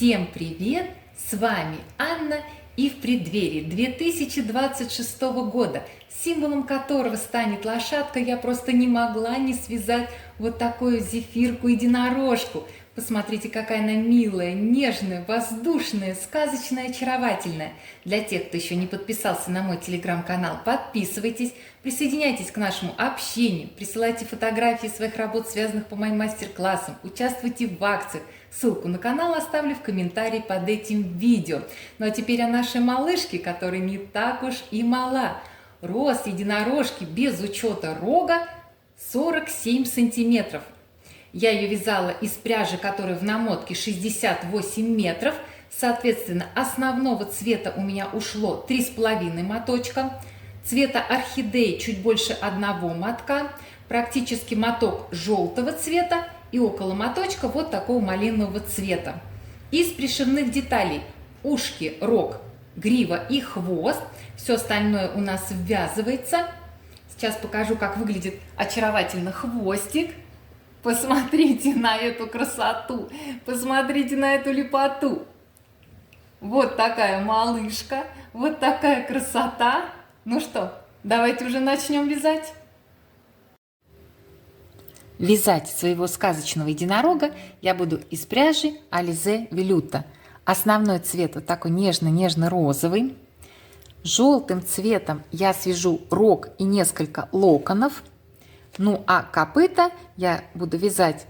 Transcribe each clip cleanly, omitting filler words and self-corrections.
Всем привет! С вами Анна, и в преддверии 2026 года, символом которого станет лошадка, я просто не могла не связать вот такую зефирку-единорожку. Посмотрите, какая она милая, нежная, воздушная, сказочная, очаровательная. Для тех, кто еще не подписался на мой телеграм-канал, подписывайтесь, присоединяйтесь к нашему общению, присылайте фотографии своих работ, связанных по моим мастер-классам, участвуйте в акциях. Ссылку на канал оставлю в комментарии под этим видео. Ну а теперь о нашей малышке, которая не так уж и мала. Рост единорожки без учета рога 47 сантиметров. Я ее вязала из пряжи, которая в намотке 68 метров. Соответственно, основного цвета у меня ушло 3,5 моточка. Цвета орхидеи чуть больше одного мотка. Практически моток желтого цвета. И около моточка вот такого малинового цвета. Из пришивных деталей ушки, рог, грива и хвост. Все остальное у нас ввязывается. Сейчас покажу, как выглядит очаровательно хвостик. Посмотрите на эту красоту, посмотрите на эту лепоту. Вот такая малышка, вот такая красота. Ну что, давайте уже начнем вязать. Вязать своего сказочного единорога я буду из пряжи Alize Velluto. Основной цвет вот такой нежно-нежно-розовый. Желтым цветом я свяжу рог и несколько локонов. Ну а копыта я буду вязать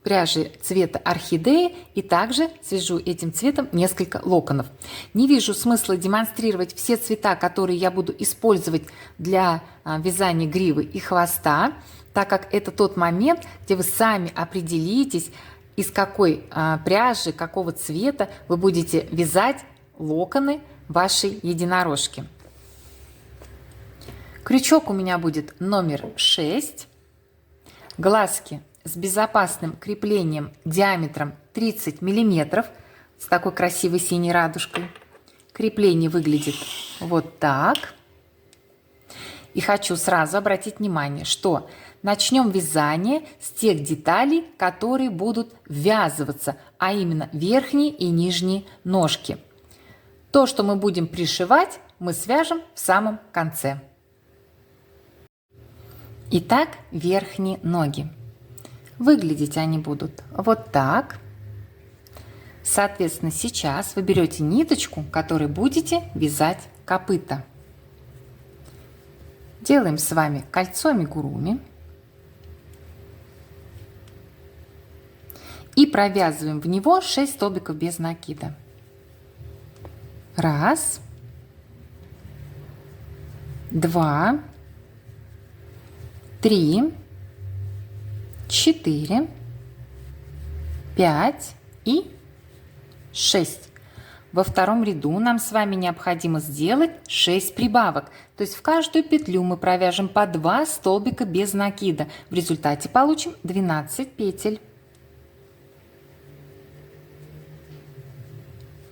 пряжи цвета орхидеи и также свяжу этим цветом несколько локонов. Не вижу смысла демонстрировать все цвета, которые я буду использовать для вязания гривы и хвоста, так как это тот момент, где вы сами определитесь, из какой пряжи, какого цвета вы будете вязать локоны вашей единорожки. Крючок у меня будет номер 6. Глазки с безопасным креплением диаметром 30 мм с такой красивой синей радужкой. Крепление выглядит вот так. И хочу сразу обратить внимание, что начнем вязание с тех деталей, которые будут ввязываться, а именно верхние и нижние ножки. То, что мы будем пришивать, мы свяжем в самом конце. Итак, верхние ноги. Выглядеть они будут вот так. Соответственно, сейчас вы берете ниточку, которой будете вязать копыта. Делаем с вами кольцо амигуруми. И провязываем в него 6 столбиков без накида. Раз. Два. 3, 4, 5 и 6. Во втором ряду нам с вами необходимо сделать 6 прибавок. То есть в каждую петлю мы провяжем по 2 столбика без накида. В результате получим 12 петель.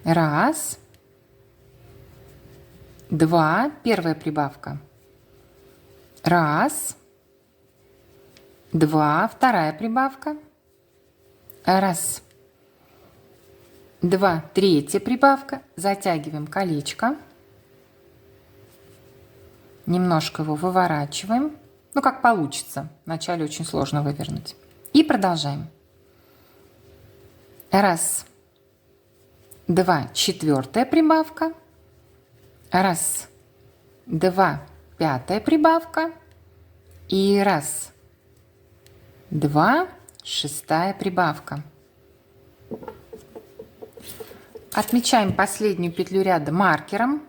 Раз. Два. Первая прибавка. Раз. Два, вторая прибавка. Раз. Два, третья прибавка. Затягиваем колечко. Немножко его выворачиваем. Ну, как получится. Вначале очень сложно вывернуть. И продолжаем. Раз. Два, четвертая прибавка. Раз. Два, пятая прибавка. И раз. 2, шестая прибавка. Отмечаем последнюю петлю ряда маркером.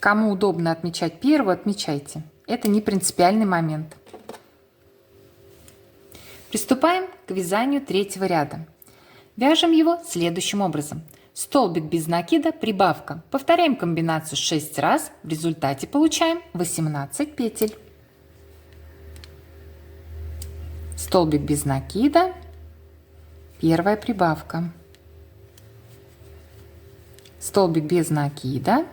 Кому удобно отмечать первую, отмечайте. Это не принципиальный момент. Приступаем к вязанию третьего ряда. Вяжем его следующим образом. Столбик без накида, прибавка. Повторяем комбинацию 6 раз. В результате получаем 18 петель. Столбик без накида, первая прибавка. Столбик без накида,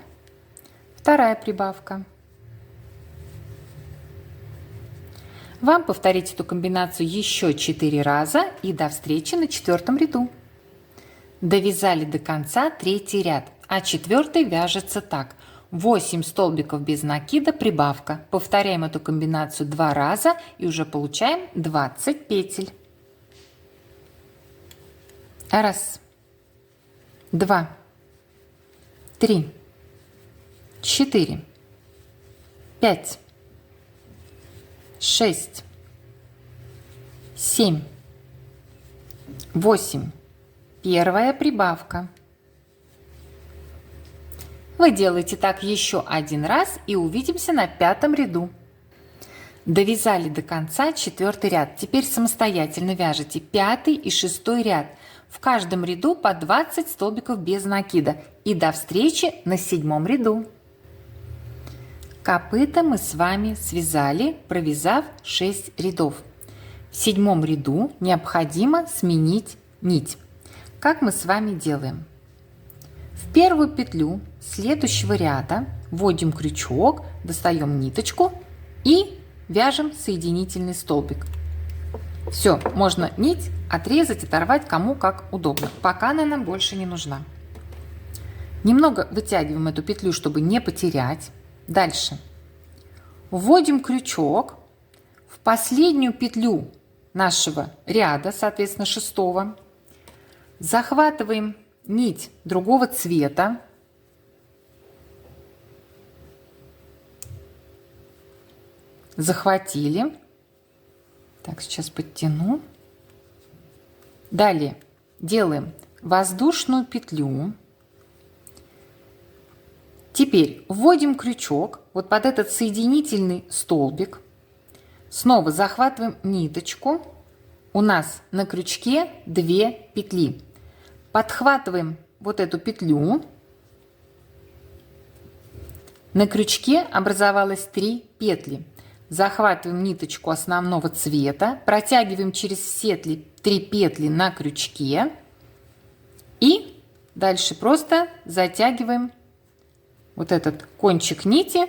вторая прибавка. Вам повторить эту комбинацию еще 4 раза и до встречи на 4-м ряду. Довязали до конца третий ряд, а четвертый вяжется так. 8 столбиков без накида, прибавка. Повторяем эту комбинацию 2 раза и уже получаем 20 петель. Раз, два, три, четыре, пять, шесть, семь, восемь. Первая прибавка. Вы делаете так еще один раз и увидимся на пятом ряду. Довязали до конца четвертый ряд. Теперь самостоятельно вяжите пятый и шестой ряд. В каждом ряду по 20 столбиков без накида. И до встречи на седьмом ряду. Копыта мы с вами связали, провязав 6 рядов. В седьмом ряду необходимо сменить нить. Как мы с вами делаем? В первую петлю следующего ряда вводим крючок, достаем ниточку и вяжем соединительный столбик. Все, можно нить отрезать, оторвать, кому как удобно. Пока она нам больше не нужна. Немного вытягиваем эту петлю, чтобы не потерять. Дальше. Вводим крючок в последнюю петлю нашего ряда, соответственно, шестого. Захватываем нить другого цвета. Захватили. Так, сейчас подтяну. Далее делаем воздушную петлю. Теперь вводим крючок вот под этот соединительный столбик. Снова захватываем ниточку. У нас на крючке 2 петли. Подхватываем вот эту петлю. На крючке образовалось 3 петли. Захватываем ниточку основного цвета, протягиваем через все 3 петли на крючке и дальше просто затягиваем вот этот кончик нити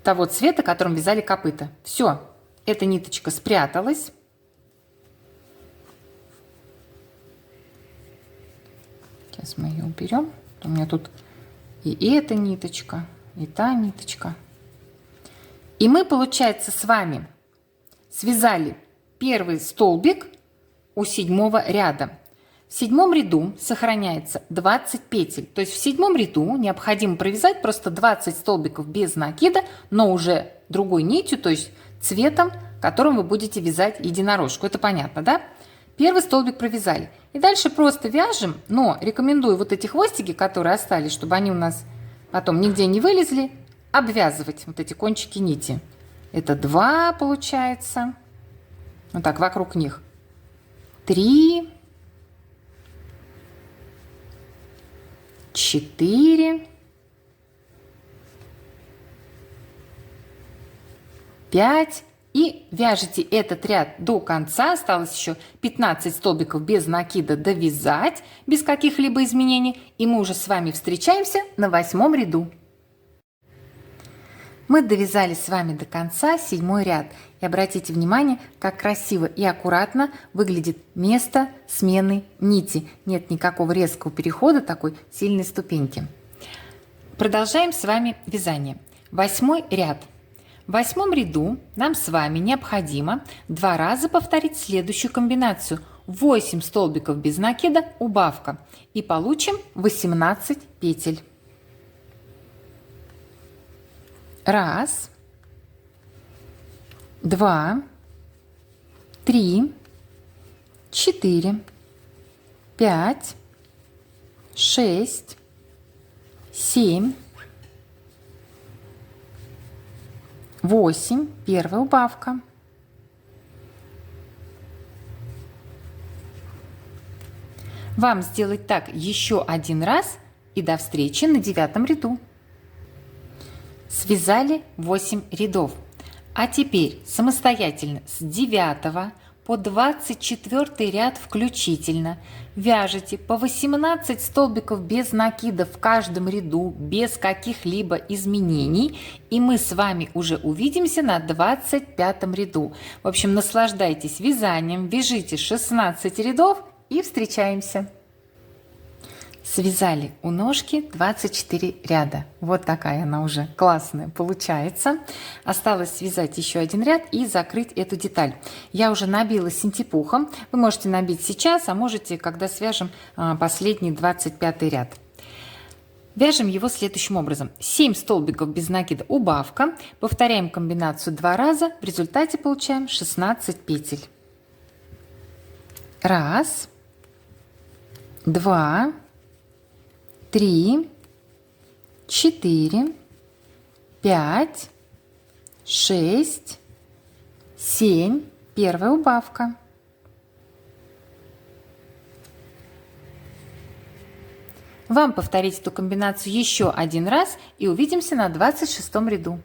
того цвета, которым вязали копыта. Все, эта ниточка спряталась. Сейчас мы ее уберем. У меня тут и эта ниточка, и та ниточка. И мы, получается, с вами связали первый столбик у седьмого ряда. В седьмом ряду сохраняется 20 петель. То есть в седьмом ряду необходимо провязать просто 20 столбиков без накида, но уже другой нитью, то есть цветом, которым вы будете вязать единорожку. Это понятно, да? Первый столбик провязали. И дальше просто вяжем, но рекомендую вот эти хвостики, которые остались, чтобы они у нас потом нигде не вылезли, обвязывать вот эти кончики нити. Это 2 получается. Вот так, вокруг них. 3, 4, 5. И вяжите этот ряд до конца. Осталось еще 15 столбиков без накида довязать, без каких-либо изменений. И мы уже с вами встречаемся на 8 ряду. Мы довязали с вами до конца 7 ряд. И обратите внимание, как красиво и аккуратно выглядит место смены нити. Нет никакого резкого перехода, такой сильной ступеньки. Продолжаем с вами вязание. 8 ряд. В 8 ряду нам с вами необходимо 2 раза повторить следующую комбинацию. 8 столбиков без накида, убавка. И получим 18 петель. Раз, 2, 3, 4, 5, 6, 7, 8. Первая убавка. Вам сделать так еще один раз и до встречи на 9 ряду. Связали 8 рядов. А теперь самостоятельно с 9 по 24 ряд включительно вяжете по 18 столбиков без накида в каждом ряду, без каких-либо изменений. И мы с вами уже увидимся на 25 ряду. В общем, наслаждайтесь вязанием, вяжите 16 рядов и встречаемся. Связали у ножки 24 ряда. Вот такая она уже классная получается. Осталось связать еще один ряд и закрыть эту деталь. Я уже набила синтепухом. Вы можете набить сейчас, а можете, когда свяжем последний 25 ряд. Вяжем его следующим образом. 7 столбиков без накида убавка. Повторяем комбинацию 2 раза. В результате получаем 16 петель. 1, 2, 3, 4, 5, 6, 7. Первая убавка. Вам повторить эту комбинацию еще один раз и увидимся на 26 ряду.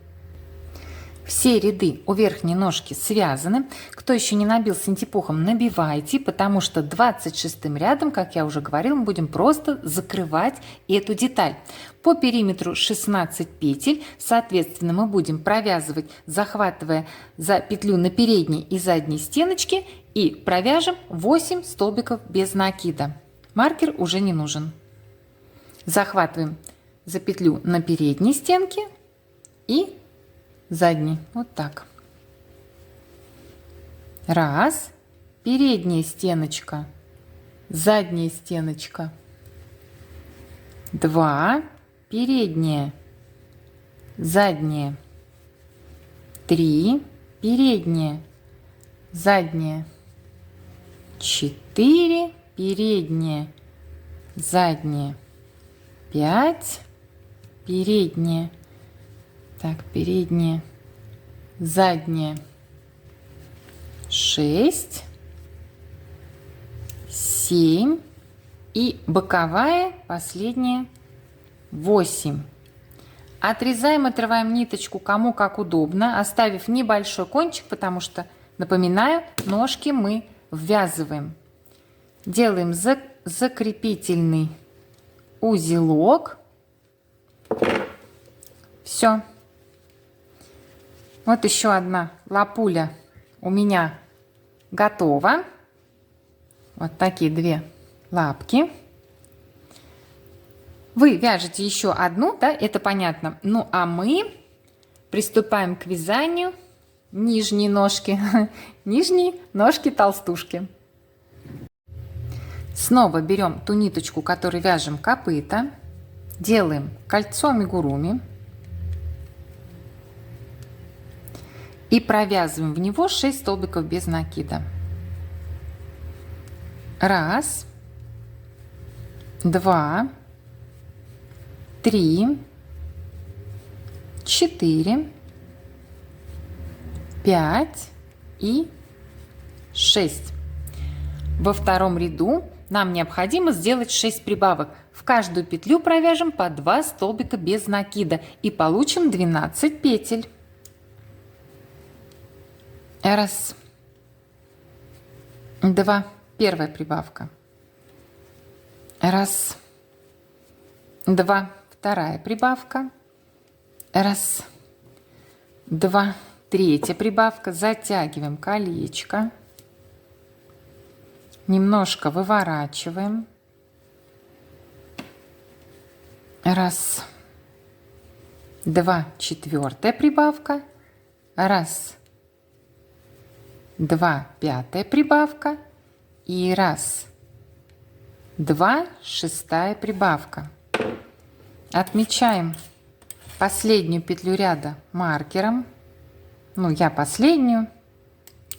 Все ряды у верхней ножки связаны. Кто еще не набил синтепухом, набивайте, потому что 26 рядом, как я уже говорила, мы будем просто закрывать эту деталь. По периметру 16 петель, соответственно, мы будем провязывать, захватывая за петлю на передней и задней стеночке, и провяжем 8 столбиков без накида. Маркер уже не нужен. Захватываем за петлю на передней стенке и задней. Вот так. 1, передняя стеночка, задняя стеночка. 2, передняя, задняя. 3, передняя, задняя. 4, передняя, задняя. 5, передняя, так, передняя, задняя. 6, 7 и боковая последняя 8. Отрезаем, отрываем ниточку кому как удобно, оставив небольшой кончик, потому что, напоминаю, ножки мы ввязываем. Делаем закрепительный узелок. Все. Вот еще одна лапуля у меня готова. Вот такие 2 лапки. Вы вяжете еще одну, да, это понятно. Ну а мы приступаем к вязанию нижней ножки, нижней ножки толстушки. Снова берем ту ниточку, которой вяжем копыта, делаем кольцо амигуруми и провязываем в него 6 столбиков без накида. 1, 2, 3, 4, 5 и 6. Во втором ряду нам необходимо сделать 6 прибавок. В каждую петлю провяжем по 2 столбика без накида и получим 12 петель. 1, 2, первая прибавка. 1, 2, вторая прибавка. 1, 2, третья прибавка. Затягиваем колечко. Немножко выворачиваем. 1, 2, четвертая прибавка. 1, 2, пятая прибавка. И 1, 2, шестая прибавка. Отмечаем последнюю петлю ряда маркером. Ну, я последнюю.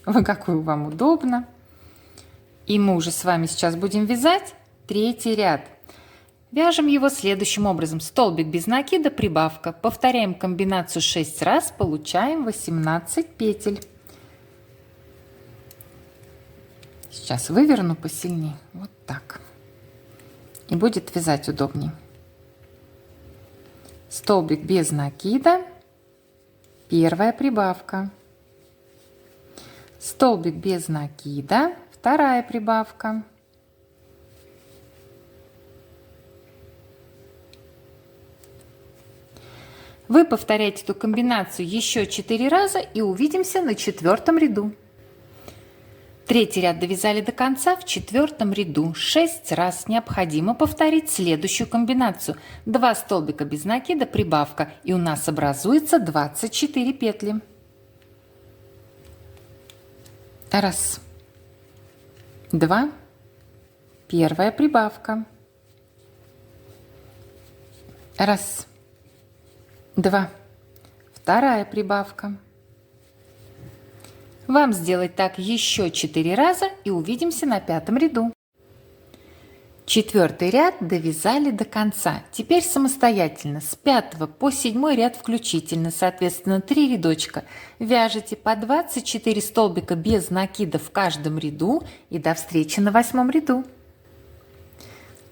Вы какую вам удобно. И мы уже с вами сейчас будем вязать 3-й ряд. Вяжем его следующим образом. Столбик без накида, прибавка. Повторяем комбинацию 6 раз, получаем 18 петель. Сейчас выверну посильнее. Вот так. И будет вязать удобнее. Столбик без накида, первая прибавка. Столбик без накида, вторая прибавка. Вы повторяете эту комбинацию еще 4 раза и увидимся на 4-м ряду. Третий ряд довязали до конца в четвертом ряду. 6 раз необходимо повторить следующую комбинацию. 2 столбика без накида, прибавка, и у нас образуется 24 петли. Раз, два, первая прибавка. Раз, два, вторая прибавка. Вам сделать так еще 4 раза и увидимся на пятом ряду. Четвертый ряд довязали до конца. Теперь самостоятельно с 5 по 7 ряд включительно, соответственно 3 рядочка. Вяжите по 24 столбика без накида в каждом ряду и до встречи на 8 ряду.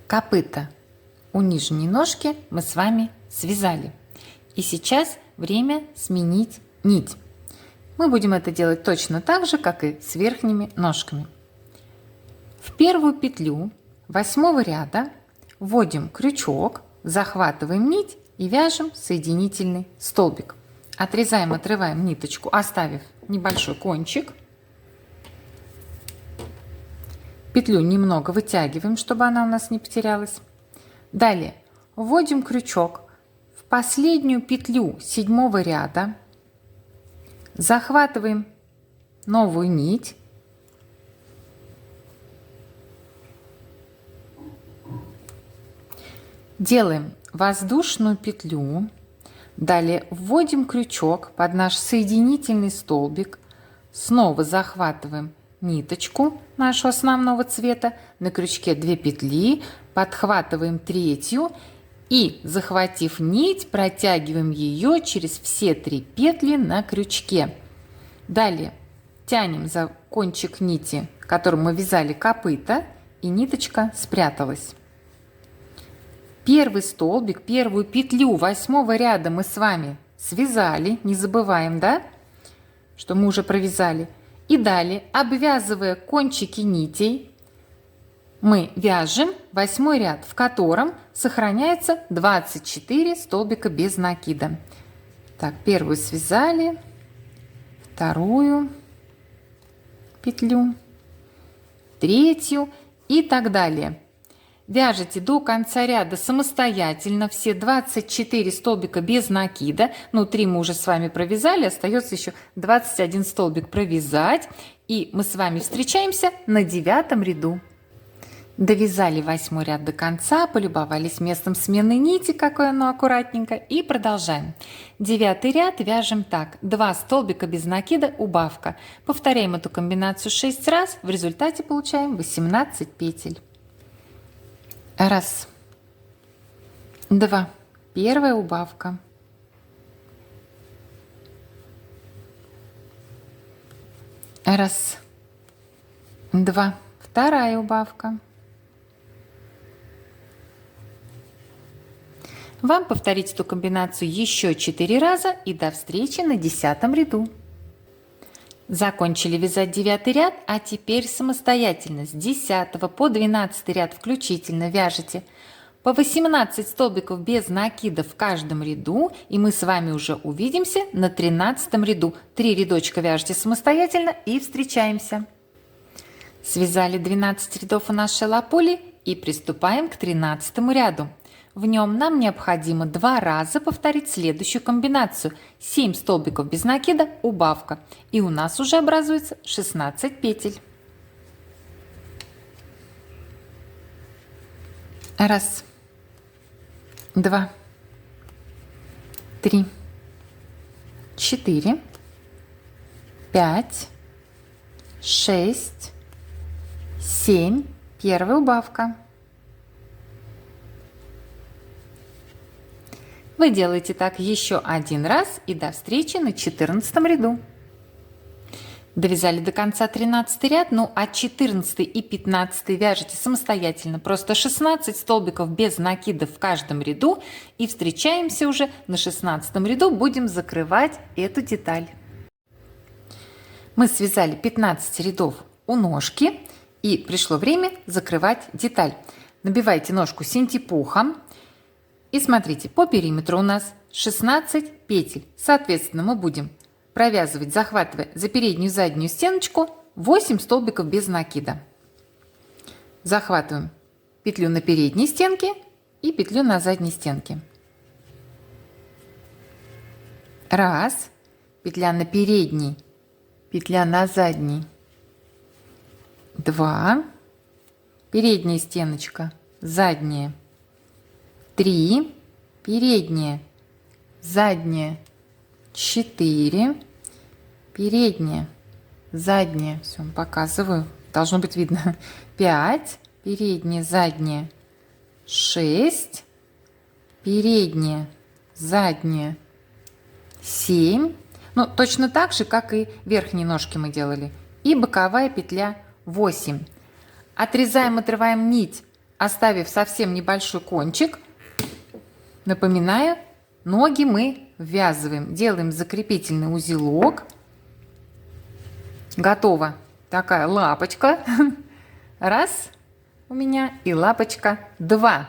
Копыта у нижней ножки мы с вами связали. И сейчас время сменить нить. Мы будем это делать точно так же, как и с верхними ножками. В первую петлю 8 ряда вводим крючок, захватываем нить и вяжем соединительный столбик. Отрезаем, отрываем ниточку, оставив небольшой кончик. Петлю немного вытягиваем, чтобы она у нас не потерялась. Далее вводим крючок в последнюю петлю 7 ряда. Захватываем новую нить. Делаем воздушную петлю. Далее вводим крючок под наш соединительный столбик. Снова захватываем ниточку нашего основного цвета. На крючке 2 петли. Подхватываем третью. И, захватив нить, протягиваем ее через все 3 петли на крючке. Далее тянем за кончик нити, которым мы вязали копыта, и ниточка спряталась. Первый столбик, первую петлю 8 ряда мы с вами связали, не забываем, да, что мы уже провязали. И далее, обвязывая кончики нитей, мы вяжем 8 ряд, в котором сохраняется 24 столбика без накида. Так, первую связали, вторую петлю, третью и так далее. Вяжите до конца ряда самостоятельно все 24 столбика без накида. Ну, 3 мы уже с вами провязали, остается еще 21 столбик провязать. И мы с вами встречаемся на 9 ряду. Довязали 8 ряд до конца, полюбовались местом смены нити, какое оно аккуратненько, и продолжаем. 9 ряд вяжем так: 2 столбика без накида, убавка. Повторяем эту комбинацию 6 раз, в результате получаем 18 петель. Раз, два, первая убавка. Раз, два, вторая убавка. Вам повторить эту комбинацию еще 4 раза и до встречи на 10 ряду. Закончили вязать 9 ряд, а теперь самостоятельно с 10 по 12 ряд включительно вяжете по 18 столбиков без накида в каждом ряду, и мы с вами уже увидимся на 13 ряду. 3 рядочка вяжете самостоятельно и встречаемся. Связали 12 рядов у нашей лапули и приступаем к 13 ряду. В нем нам необходимо 2 раза повторить следующую комбинацию. 7 столбиков без накида, убавка. И у нас уже образуется 16 петель. Раз, два, три, 4, 5, 6, 7. Первая убавка. Вы делаете так еще 1 раз и до встречи на 14 ряду. Довязали до конца 13 ряд, ну а 14 и 15 вяжете самостоятельно. Просто 16 столбиков без накида в каждом ряду. И встречаемся уже на 16 ряду, будем закрывать эту деталь. Мы связали 15 рядов у ножки и пришло время закрывать деталь. Набивайте ножку синтепухом. И смотрите, по периметру у нас 16 петель. Соответственно, мы будем провязывать, захватывая за переднюю и заднюю стеночку 8 столбиков без накида. Захватываем петлю на передней стенке и петлю на задней стенке. Раз, петля на передней, петля на задней. 2, передняя стеночка, задняя. 3, передняя, задняя. 4, передняя, задняя. Все, показываю. Должно быть видно. 5, передняя, задняя. 6, передняя, задняя. 7. Ну, точно так же, как и верхние ножки мы делали. И боковая петля 8. Отрезаем, отрываем нить, оставив совсем небольшой кончик. Напоминаю, ноги мы ввязываем. Делаем закрепительный узелок. Готова такая лапочка. Раз у меня и лапочка 2.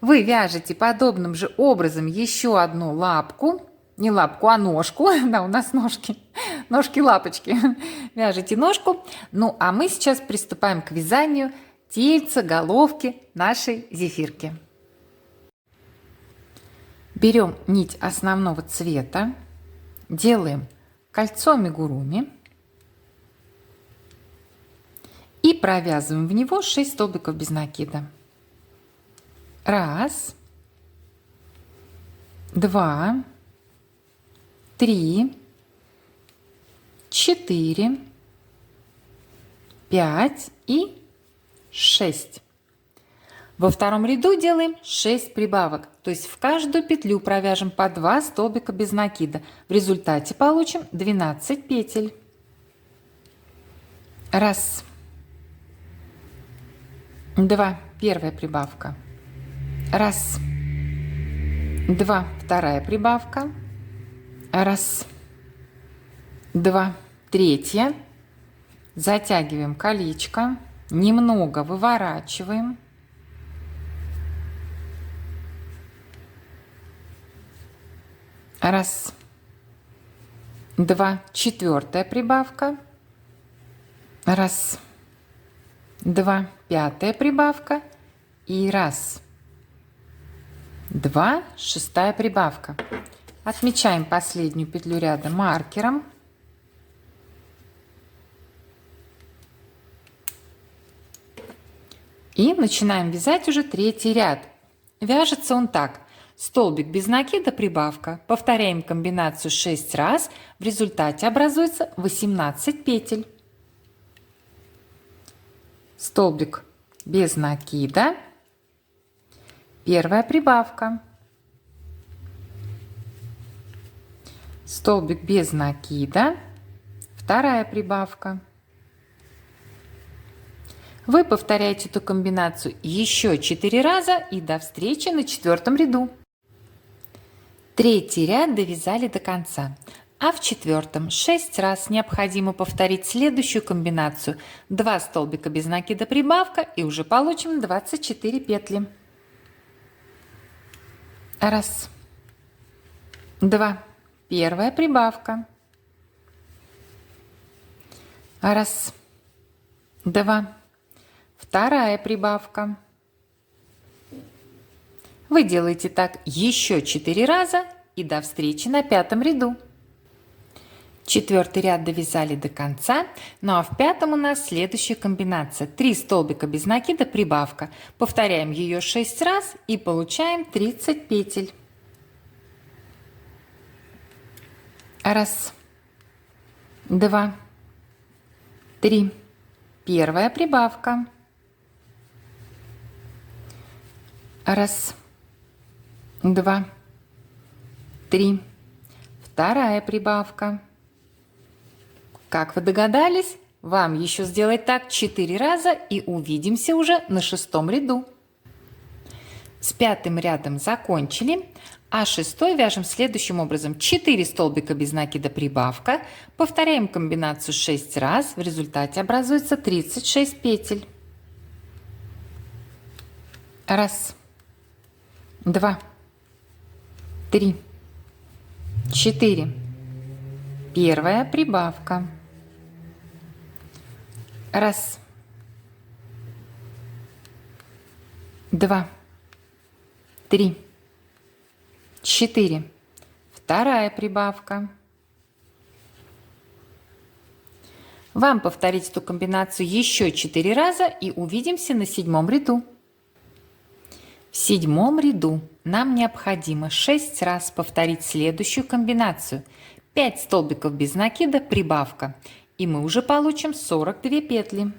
Вы вяжете подобным же образом еще одну лапку. Не лапку, а ножку. Да, у нас ножки. Ножки-лапочки. Вяжете ножку. Ну, а мы сейчас приступаем к вязанию тельца, головки нашей зефирки. Берем нить основного цвета. Делаем кольцо амигуруми. И провязываем в него 6 столбиков без накида. 1, 2, 3, 4, 5 и 6. Во втором ряду делаем 6 прибавок, то есть в каждую петлю провяжем по 2 столбика без накида. В результате получим 12 петель. 1, 2, первая прибавка. 1, 2, вторая прибавка. 1, 2, третья. Затягиваем колечко, немного выворачиваем. 1, 2, четвертая прибавка. 1, 2, пятая прибавка. И 1, 2, шестая прибавка. Отмечаем последнюю петлю ряда маркером. И начинаем вязать уже третий ряд. Вяжется он так. Столбик без накида, прибавка. Повторяем комбинацию 6 раз. В результате образуется 18 петель. Столбик без накида. Первая прибавка. Столбик без накида. Вторая прибавка. Вы повторяете эту комбинацию еще 4 раза и до встречи на 4 ряду. Третий ряд довязали до конца, а в 4 6 раз необходимо повторить следующую комбинацию. 2 столбика без накида, прибавка, и уже получим 24 петли. 1, 2, первая прибавка. 1, 2, вторая прибавка. Вы делаете так еще 4 раза и до встречи на 5 ряду. 4 ряд довязали до конца, ну а в 5 у нас следующая комбинация. 3 столбика без накида, прибавка. Повторяем ее 6 раз и получаем 30 петель. 1, 2, 3. Первая прибавка. 1, 2, 3. Вторая прибавка. Как вы догадались, вам еще сделать так 4 раза и увидимся уже на 6 ряду. С 5 рядом закончили, а 6 вяжем следующим образом. 4 столбика без накида, прибавка. Повторяем комбинацию 6 раз, в результате образуется 36 петель. 1, 2, 3, 4. Первая прибавка. Раз, два, три, четыре. Вторая прибавка. Вам повторить эту комбинацию еще 4 раза и увидимся на 7 ряду. В 7 ряду нам необходимо 6 раз повторить следующую комбинацию. 5 столбиков без накида, прибавка. И мы уже получим 42 петли.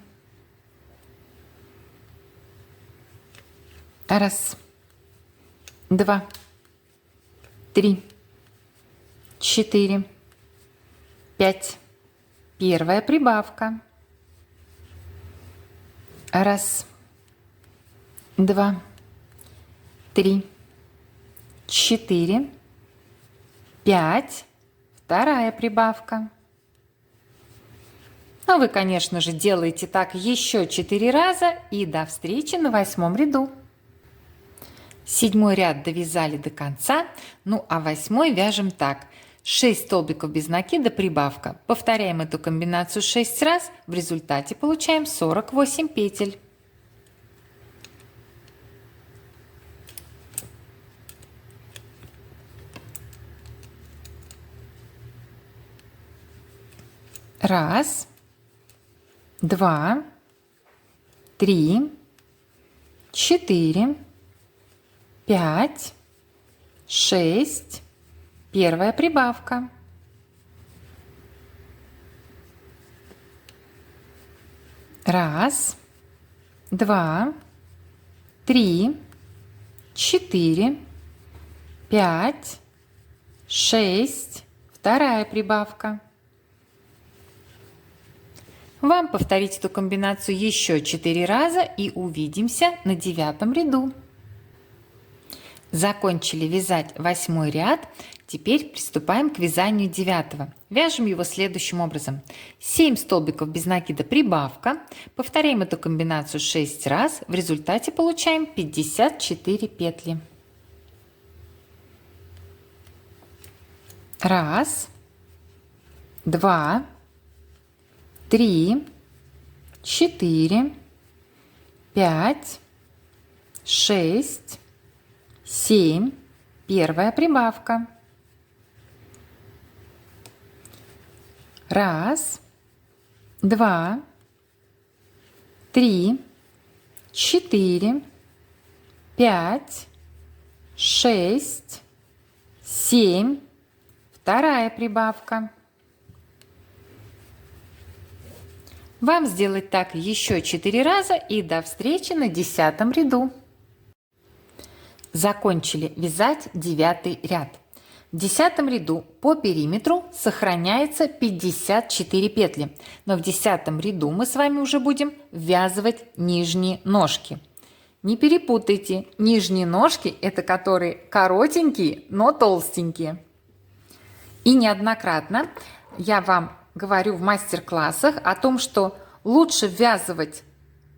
Раз, два, три, четыре, пять. Первая прибавка. Раз, два, три, четыре, пять. Вторая прибавка. Но вы, конечно же, делаете так еще 4 раза и до встречи на 8 ряду. 7 ряд довязали до конца, ну а 8 вяжем так. 6 столбиков без накида, прибавка. Повторяем эту комбинацию 6 раз, в результате получаем 48 петель. Раз, два, три, четыре, пять, шесть. Первая прибавка. Раз, два, три, четыре, пять, шесть. Вторая прибавка. Вам повторить эту комбинацию еще 4 раза и увидимся на 9 ряду. Закончили вязать 8 ряд. Теперь приступаем к вязанию 9. Вяжем его следующим образом. 7 столбиков без накида, прибавка. Повторяем эту комбинацию 6 раз. В результате получаем 54 петли. Раз, два, три, четыре, пять, шесть, семь. Первая прибавка. Раз, два, три, четыре, пять, шесть, семь. Вторая прибавка. Вам сделать так еще 4 раза и до встречи на 10 ряду. Закончили вязать 9 ряд. В 10 ряду по периметру сохраняется 54 петли, но в 10 ряду мы с вами уже будем ввязывать нижние ножки. Не перепутайте, нижние ножки – это которые коротенькие, но толстенькие. И неоднократно я вам говорю в мастер-классах о том, что лучше ввязывать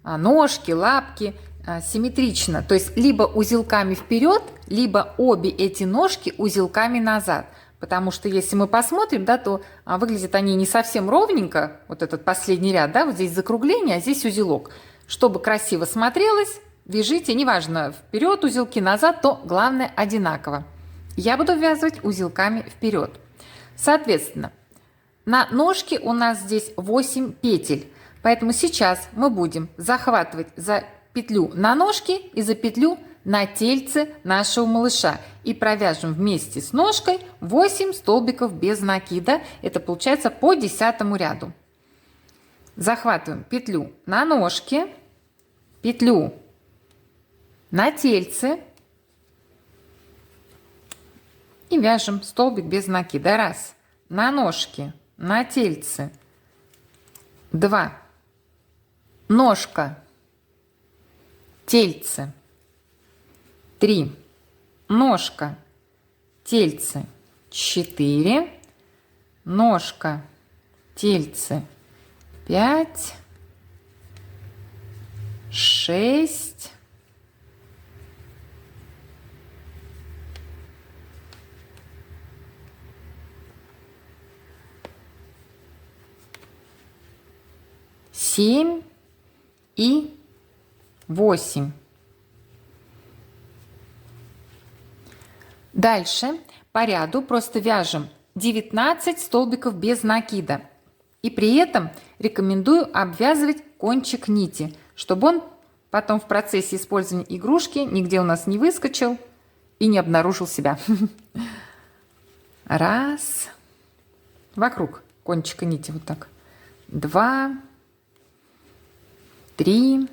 ножки, лапки симметрично, то есть либо узелками вперед, либо обе эти ножки узелками назад. Потому что если мы посмотрим, да, то выглядят они не совсем ровненько, вот этот последний ряд, да, вот здесь закругление, а здесь узелок. Чтобы красиво смотрелось, вяжите, неважно, вперед узелки, назад, то главное одинаково. Я буду ввязывать узелками вперед. Соответственно, на ножке у нас здесь 8 петель, поэтому сейчас мы будем захватывать за петлю на ножке и за петлю на тельце нашего малыша. И провяжем вместе с ножкой 8 столбиков без накида. Это получается по 10 ряду. Захватываем петлю на ножке, петлю на тельце и вяжем столбик без накида. Раз, на ножке, на тельце, два, ножка, тельце, три, ножка, тельце, 4, ножка, тельце, 5, 6, 7. 7 и 8. Дальше по ряду просто вяжем 19 столбиков без накида. И при этом рекомендую обвязывать кончик нити, чтобы он потом в процессе использования игрушки нигде у нас не выскочил и не обнаружил себя. Раз. Вокруг кончика нити вот так. 2, 3,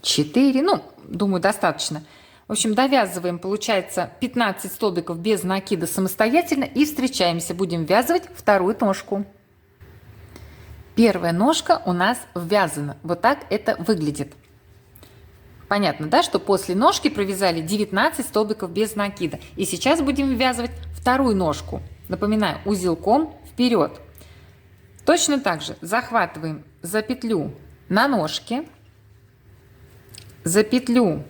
4. Ну, думаю, достаточно. В общем, довязываем, получается, 15 столбиков без накида самостоятельно и встречаемся. Будем ввязывать вторую ножку. Первая ножка у нас ввязана. Вот так это выглядит. Понятно, да, что после ножки провязали 19 столбиков без накида. И сейчас будем ввязывать вторую ножку. Напоминаю, узелком вперед. Точно так же захватываем за петлю на ножке, за петлю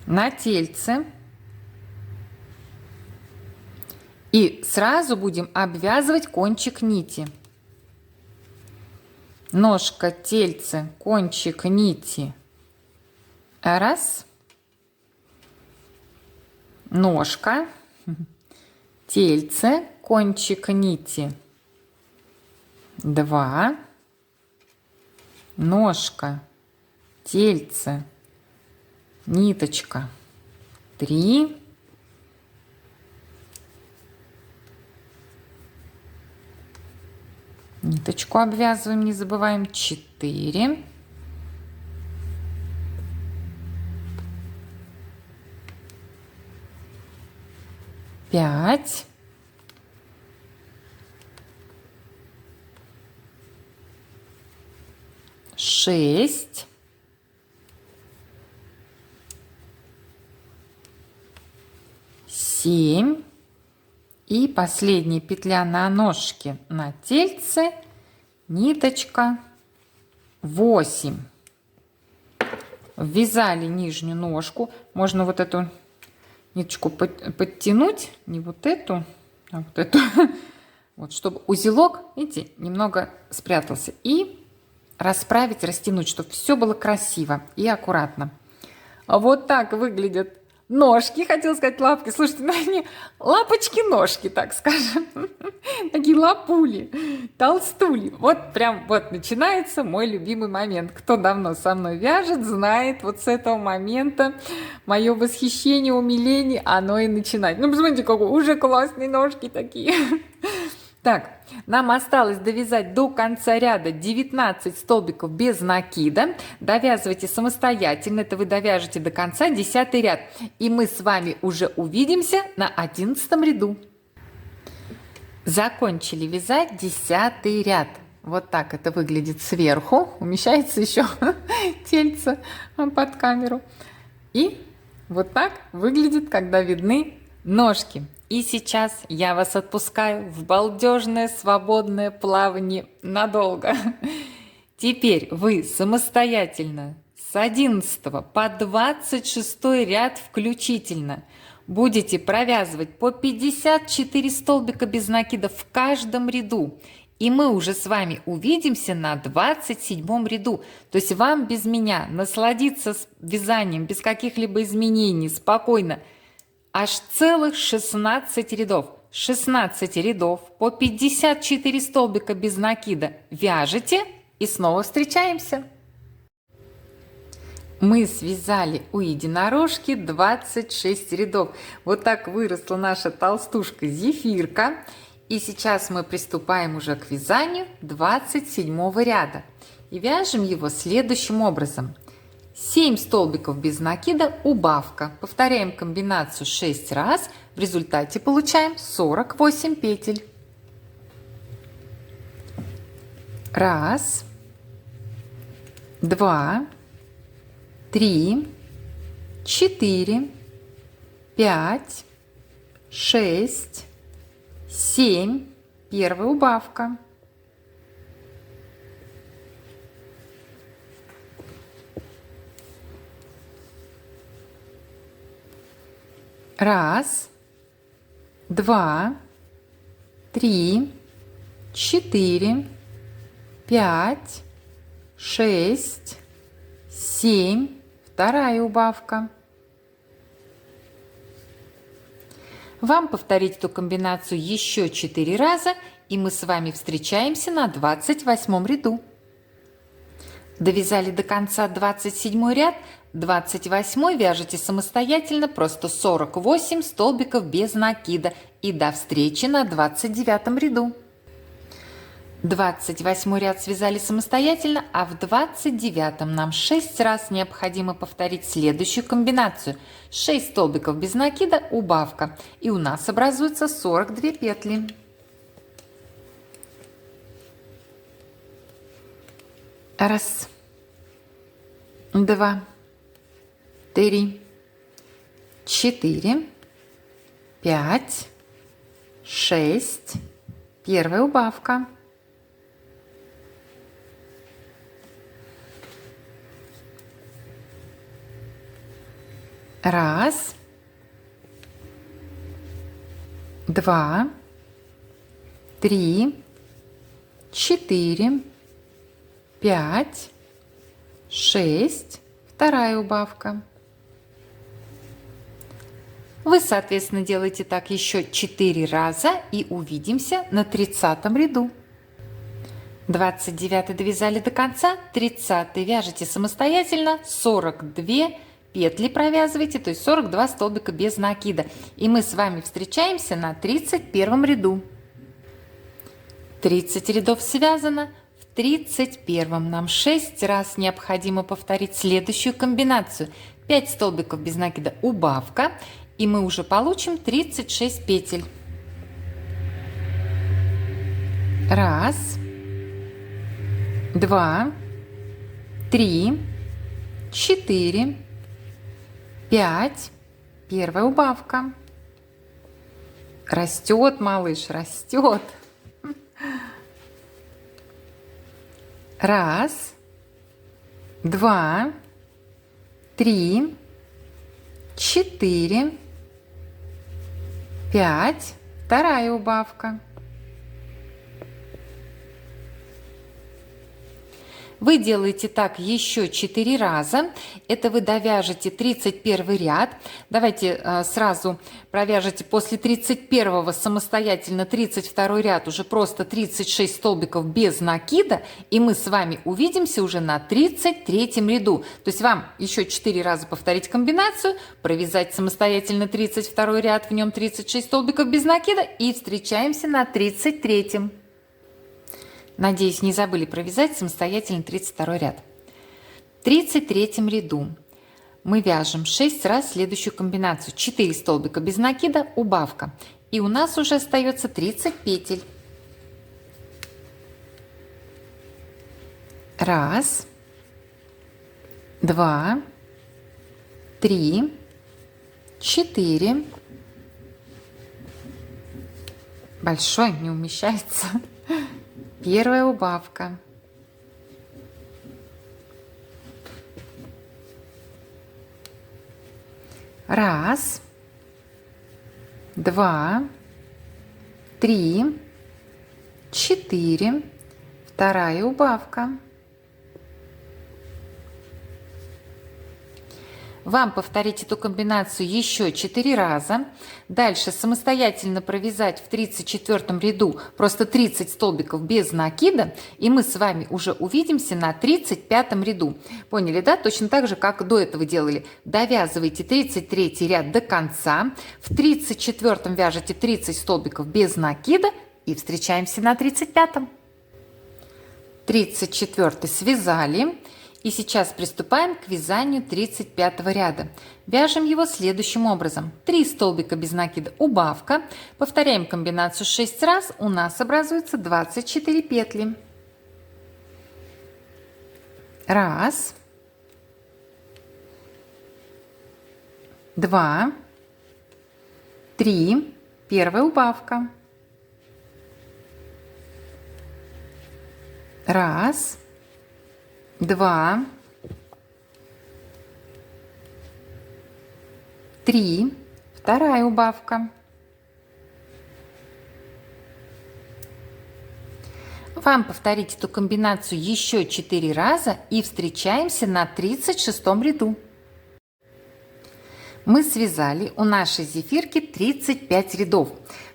на тельце и сразу будем обвязывать кончик нити. Ножка, тельце, кончик нити. Раз. Ножка, тельце, кончик нити. 2. Ножка, тельце, ниточка. 3. Ниточку обвязываем, не забываем. 4. 5. 6. 7. И последняя петля на ножке на тельце, ниточка. 8. Ввязали нижнюю ножку. Можно вот эту ниточку подтянуть, не вот эту, а вот эту, вот, чтобы узелок, видите, немного спрятался. И расправить, растянуть, чтобы все было красиво и аккуратно. Вот так выглядят ножки, хотела сказать лапки. Слушайте, ну они лапочки-ножки, так скажем. Такие лапули, толстули. Вот прям вот начинается мой любимый момент. Кто давно со мной вяжет, знает, вот с этого момента мое восхищение, умиление, оно и начинает. Ну, посмотрите, какие уже классные ножки такие. Так, нам осталось довязать до конца ряда 19 столбиков без накида. Довязывайте самостоятельно, это вы довяжете до конца 10 ряд. И мы с вами уже увидимся на 11 ряду. Закончили вязать 10 ряд. Вот так это выглядит сверху. Умещается еще тельце под камеру. И вот так выглядит, когда видны ножки. И сейчас я вас отпускаю в балдежное свободное плавание надолго. Теперь вы самостоятельно с 11 по 26 ряд включительно будете провязывать по 54 столбика без накида в каждом ряду. И мы уже с вами увидимся на 27 ряду. То есть вам без меня насладиться вязанием без каких-либо изменений спокойно. Аж целых 16 рядов. 16 рядов по 54 столбика без накида вяжете и снова встречаемся. Мы связали у единорожки 26 рядов. Вот так выросла наша толстушка Зефирка. И сейчас мы приступаем уже к вязанию 27 ряда. И вяжем его следующим образом. 7 столбиков без накида, убавка. Повторяем комбинацию 6 раз. В результате получаем 48 петель. Раз, 2, 3, 4, 5, 6, 7. Первая убавка. Раз, 2, 3, 4, 5, 6, 7. Вторая убавка. Вам повторить эту комбинацию еще 4 раза, и мы с вами встречаемся на 28 ряду. Довязали до конца 27 ряд, 28 вяжете самостоятельно просто 48 столбиков без накида, и до встречи на 29 ряду. 28 ряд связали самостоятельно, а в 29 нам 6 раз необходимо повторить следующую комбинацию. 6 столбиков без накида, убавка, и у нас образуется 42 петли. Раз, два, три, 4, 5, 6. Первая убавка. Раз, два, три, 4, 5, 6. Вторая убавка. Вы, соответственно, делаете так еще 4 раза, и увидимся на 30 ряду. 29 довязали до конца, 30 вяжете самостоятельно, 42 петли провязываете, то есть 42 столбика без накида. И мы с вами встречаемся на 31 ряду. 30 рядов связано. В 31 нам 6 раз необходимо повторить следующую комбинацию. 5 столбиков без накида, убавка, и мы уже получим 36 петель. Раз, два, три, 4, 5. Первая убавка. Растет, малыш, растет. Раз, два, три, 4, 5. Вторая убавка. Вы делаете так еще 4 раза. Это вы довяжете 31 ряд. Давайте сразу провяжете после 31 самостоятельно 32 ряд, уже просто 36 столбиков без накида. И мы с вами увидимся уже на 33 ряду. То есть вам еще 4 раза повторить комбинацию, провязать самостоятельно 32 ряд, в нем 36 столбиков без накида, и встречаемся на 33. Надеюсь, не забыли провязать самостоятельно 32 ряд. В 33 ряду мы вяжем 6 раз следующую комбинацию. 4 столбика без накида, убавка. И у нас уже остается 30 петель. Раз, два, три, 4. Большой, не умещается. Первая убавка. Раз, два, три, 4. Вторая убавка. Вам повторить эту комбинацию еще 4 раза. Дальше самостоятельно провязать в 34 ряду просто 30 столбиков без накида. И мы с вами уже увидимся на 35 ряду. Поняли, да? Точно так же, как до этого делали. Довязывайте 33 ряд до конца. В 34 вяжете 30 столбиков без накида. И встречаемся на 35. 34 связали. И сейчас приступаем к вязанию 35 ряда. Вяжем его следующим образом. 3 столбика без накида, убавка. Повторяем комбинацию 6 раз. У нас образуется 24 петли. Раз, два, три. Первая убавка. Раз, два, три. Вторая убавка. Вам повторить эту комбинацию еще 4 раза и встречаемся на 36 ряду. Мы связали у нашей зефирки 35 рядов.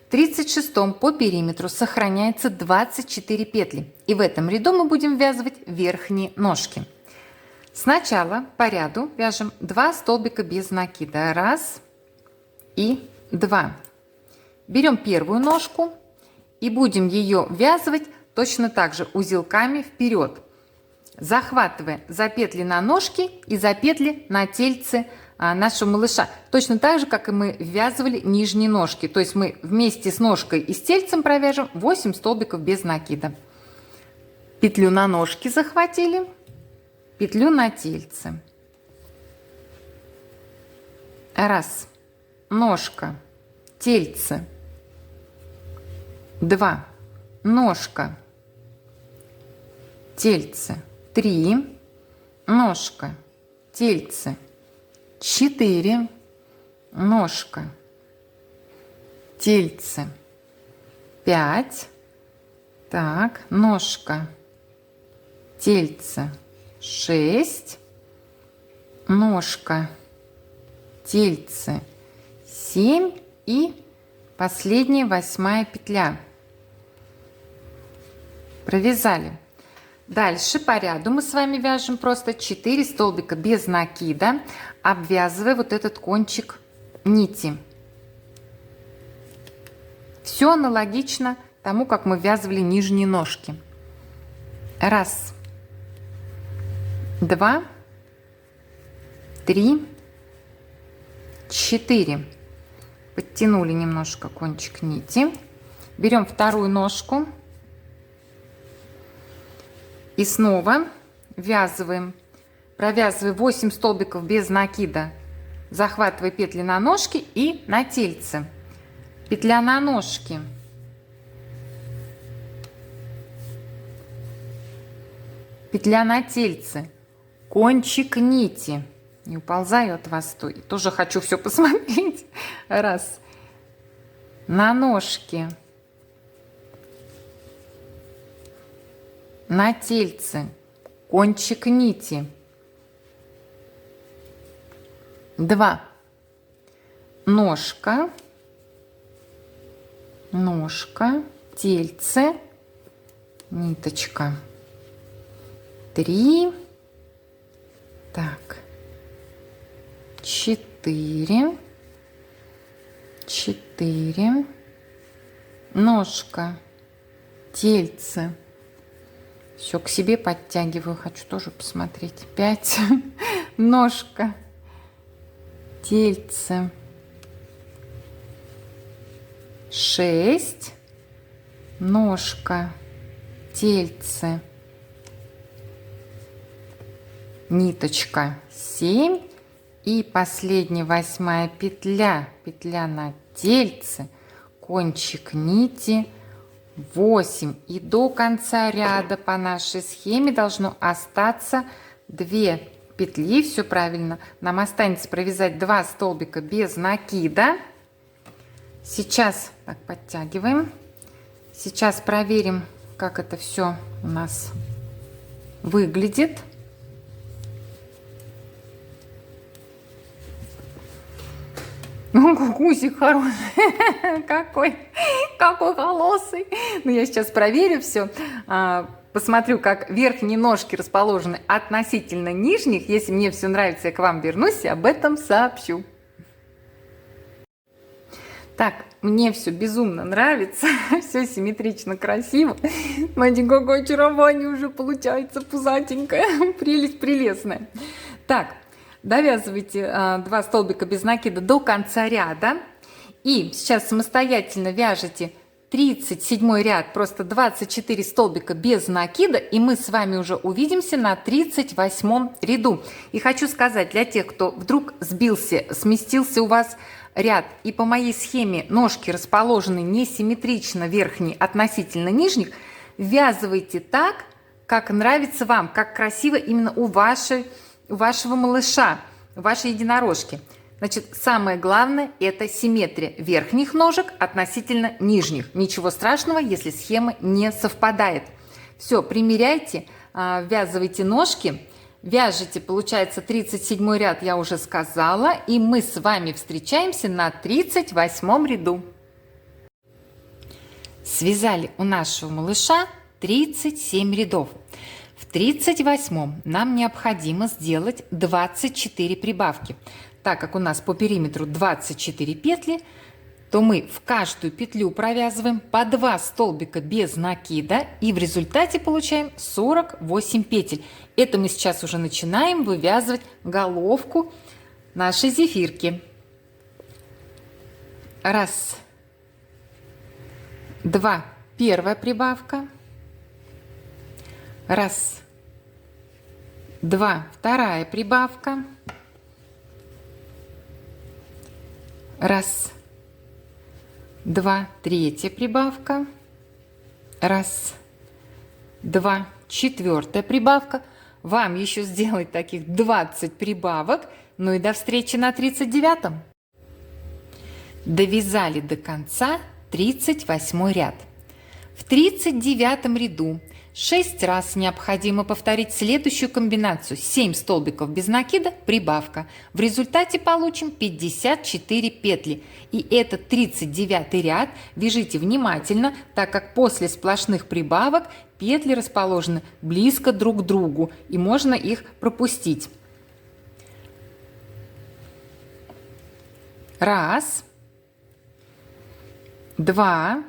В 36 по периметру сохраняется 24 петли. И в этом ряду мы будем ввязывать верхние ножки. Сначала по ряду вяжем 2 столбика без накида. 1 и 2. Берем первую ножку и будем ее ввязывать точно так же узелками вперед, захватывая за петли на ножки и за петли на тельце нашего малыша. Точно так же, как и мы ввязывали нижние ножки. То есть мы вместе с ножкой и с тельцем провяжем 8 столбиков без накида. Петлю на ножки захватили, петлю на тельце. 1, ножка, тельце. 2, ножка, тельце. 3, ножка, тельце. 4, ножка, тельце. 5, так, ножка, тельце. 6, ножка, тельце. 7 и последняя 8 петля. Провязали. Дальше по ряду мы с вами вяжем просто 4 столбика без накида, обвязывая вот этот кончик нити. Все аналогично тому, как мы ввязывали нижние ножки. 1, 2, 3, 4. Подтянули немножко кончик нити. Берем вторую ножку. И снова ввязываем, провязывая 8 столбиков без накида, захватывая петли на ножки и на тельце. Петля на ножки. Петля на тельце. Кончик нити. Не уползаю от вас, тоже хочу все посмотреть. 1. На ножки. На тельце кончик нити. 2, ножка, ножка, тельце, ниточка. 3, так, 4, 4, ножка, тельце. Все к себе подтягиваю, хочу тоже посмотреть. 5, ножка, тельце. 6, ножка, тельце, ниточка. 7 и последняя 8 петля, петля на тельце, кончик нити. 8. И до конца ряда по нашей схеме должно остаться 2 петли. Все правильно. Нам останется провязать 2 столбика без накида. Сейчас так подтягиваем. Сейчас проверим, как это все у нас выглядит. Гусик хороший, какой холосый. Ну, я сейчас проверю все, посмотрю, как верхние ножки расположены относительно нижних. Если мне все нравится, я к вам вернусь и об этом сообщу. Так, мне все безумно нравится, все симметрично, красиво. Смотрите, какое очарование уже получается, пузатенькое, прелесть прелестная. Так. Довязывайте 2 столбика без накида до конца ряда. И сейчас самостоятельно вяжете 37 ряд, просто 24 столбика без накида. И мы с вами уже увидимся на 38 ряду. И хочу сказать, для тех, кто вдруг сбился, сместился у вас ряд, и по моей схеме ножки расположены несимметрично верхние относительно нижних, ввязывайте так, как нравится вам, как красиво именно у вашего малыша, вашей единорожки. Значит, самое главное – это симметрия верхних ножек относительно нижних. Ничего страшного, если схема не совпадает. Все, примеряйте, ввязывайте ножки. Вяжите, получается, 37 ряд я уже сказала, и мы с вами встречаемся на 38 ряду. Связали у нашего малыша 37 рядов. В 38 нам необходимо сделать 24 прибавки. Так как у нас по периметру 24 петли, то мы в каждую петлю провязываем по 2 столбика без накида, и в результате получаем 48 петель. Это мы сейчас уже начинаем вывязывать головку нашей зефирки. Раз, два, первая прибавка. Раз, два, вторая прибавка. Раз, два, третья прибавка. Раз, два, четвертая прибавка. Вам еще сделать таких 20 прибавок. Ну и до встречи на 39-м. Довязали до конца 38 ряд. В 39 ряду 6 раз необходимо повторить следующую комбинацию: 7 столбиков без накида, прибавка. В результате получим 54 петли. И этот 39 ряд вяжите внимательно, так как после сплошных прибавок петли расположены близко друг к другу, и можно их пропустить. Раз, два,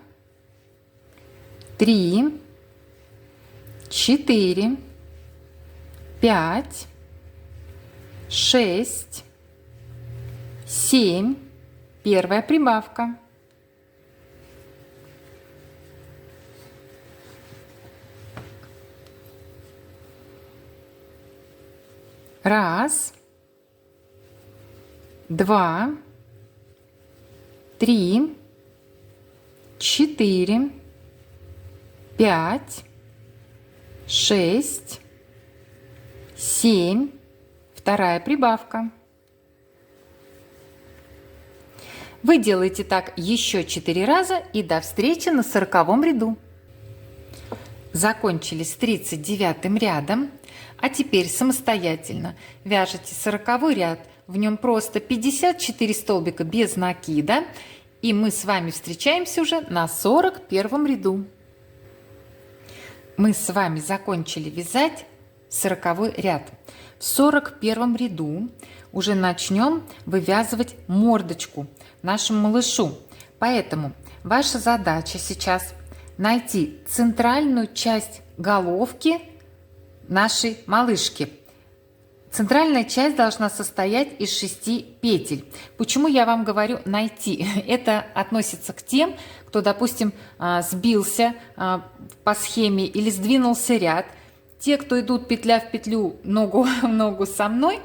три, 4, 5, 6, 7. Первая прибавка. Раз, два, три, 4, 5, 6, 7, вторая прибавка. Вы делаете так еще 4 раза, и до встречи на 40 ряду. Закончили с 39 рядом, а теперь самостоятельно вяжете 40 ряд, в нем просто 54 столбика без накида, и мы с вами встречаемся уже на 41 ряду. Мы с вами закончили вязать 40 ряд. В 41 ряду уже начнем вывязывать мордочку нашему малышу. Поэтому ваша задача сейчас найти центральную часть головки нашей малышки. Центральная часть должна состоять из 6 петель. Почему я вам говорю найти? Это относится к тем, кто, допустим, сбился по схеме или сдвинулся ряд. Те, кто идут петля в петлю, ногу в ногу со мной,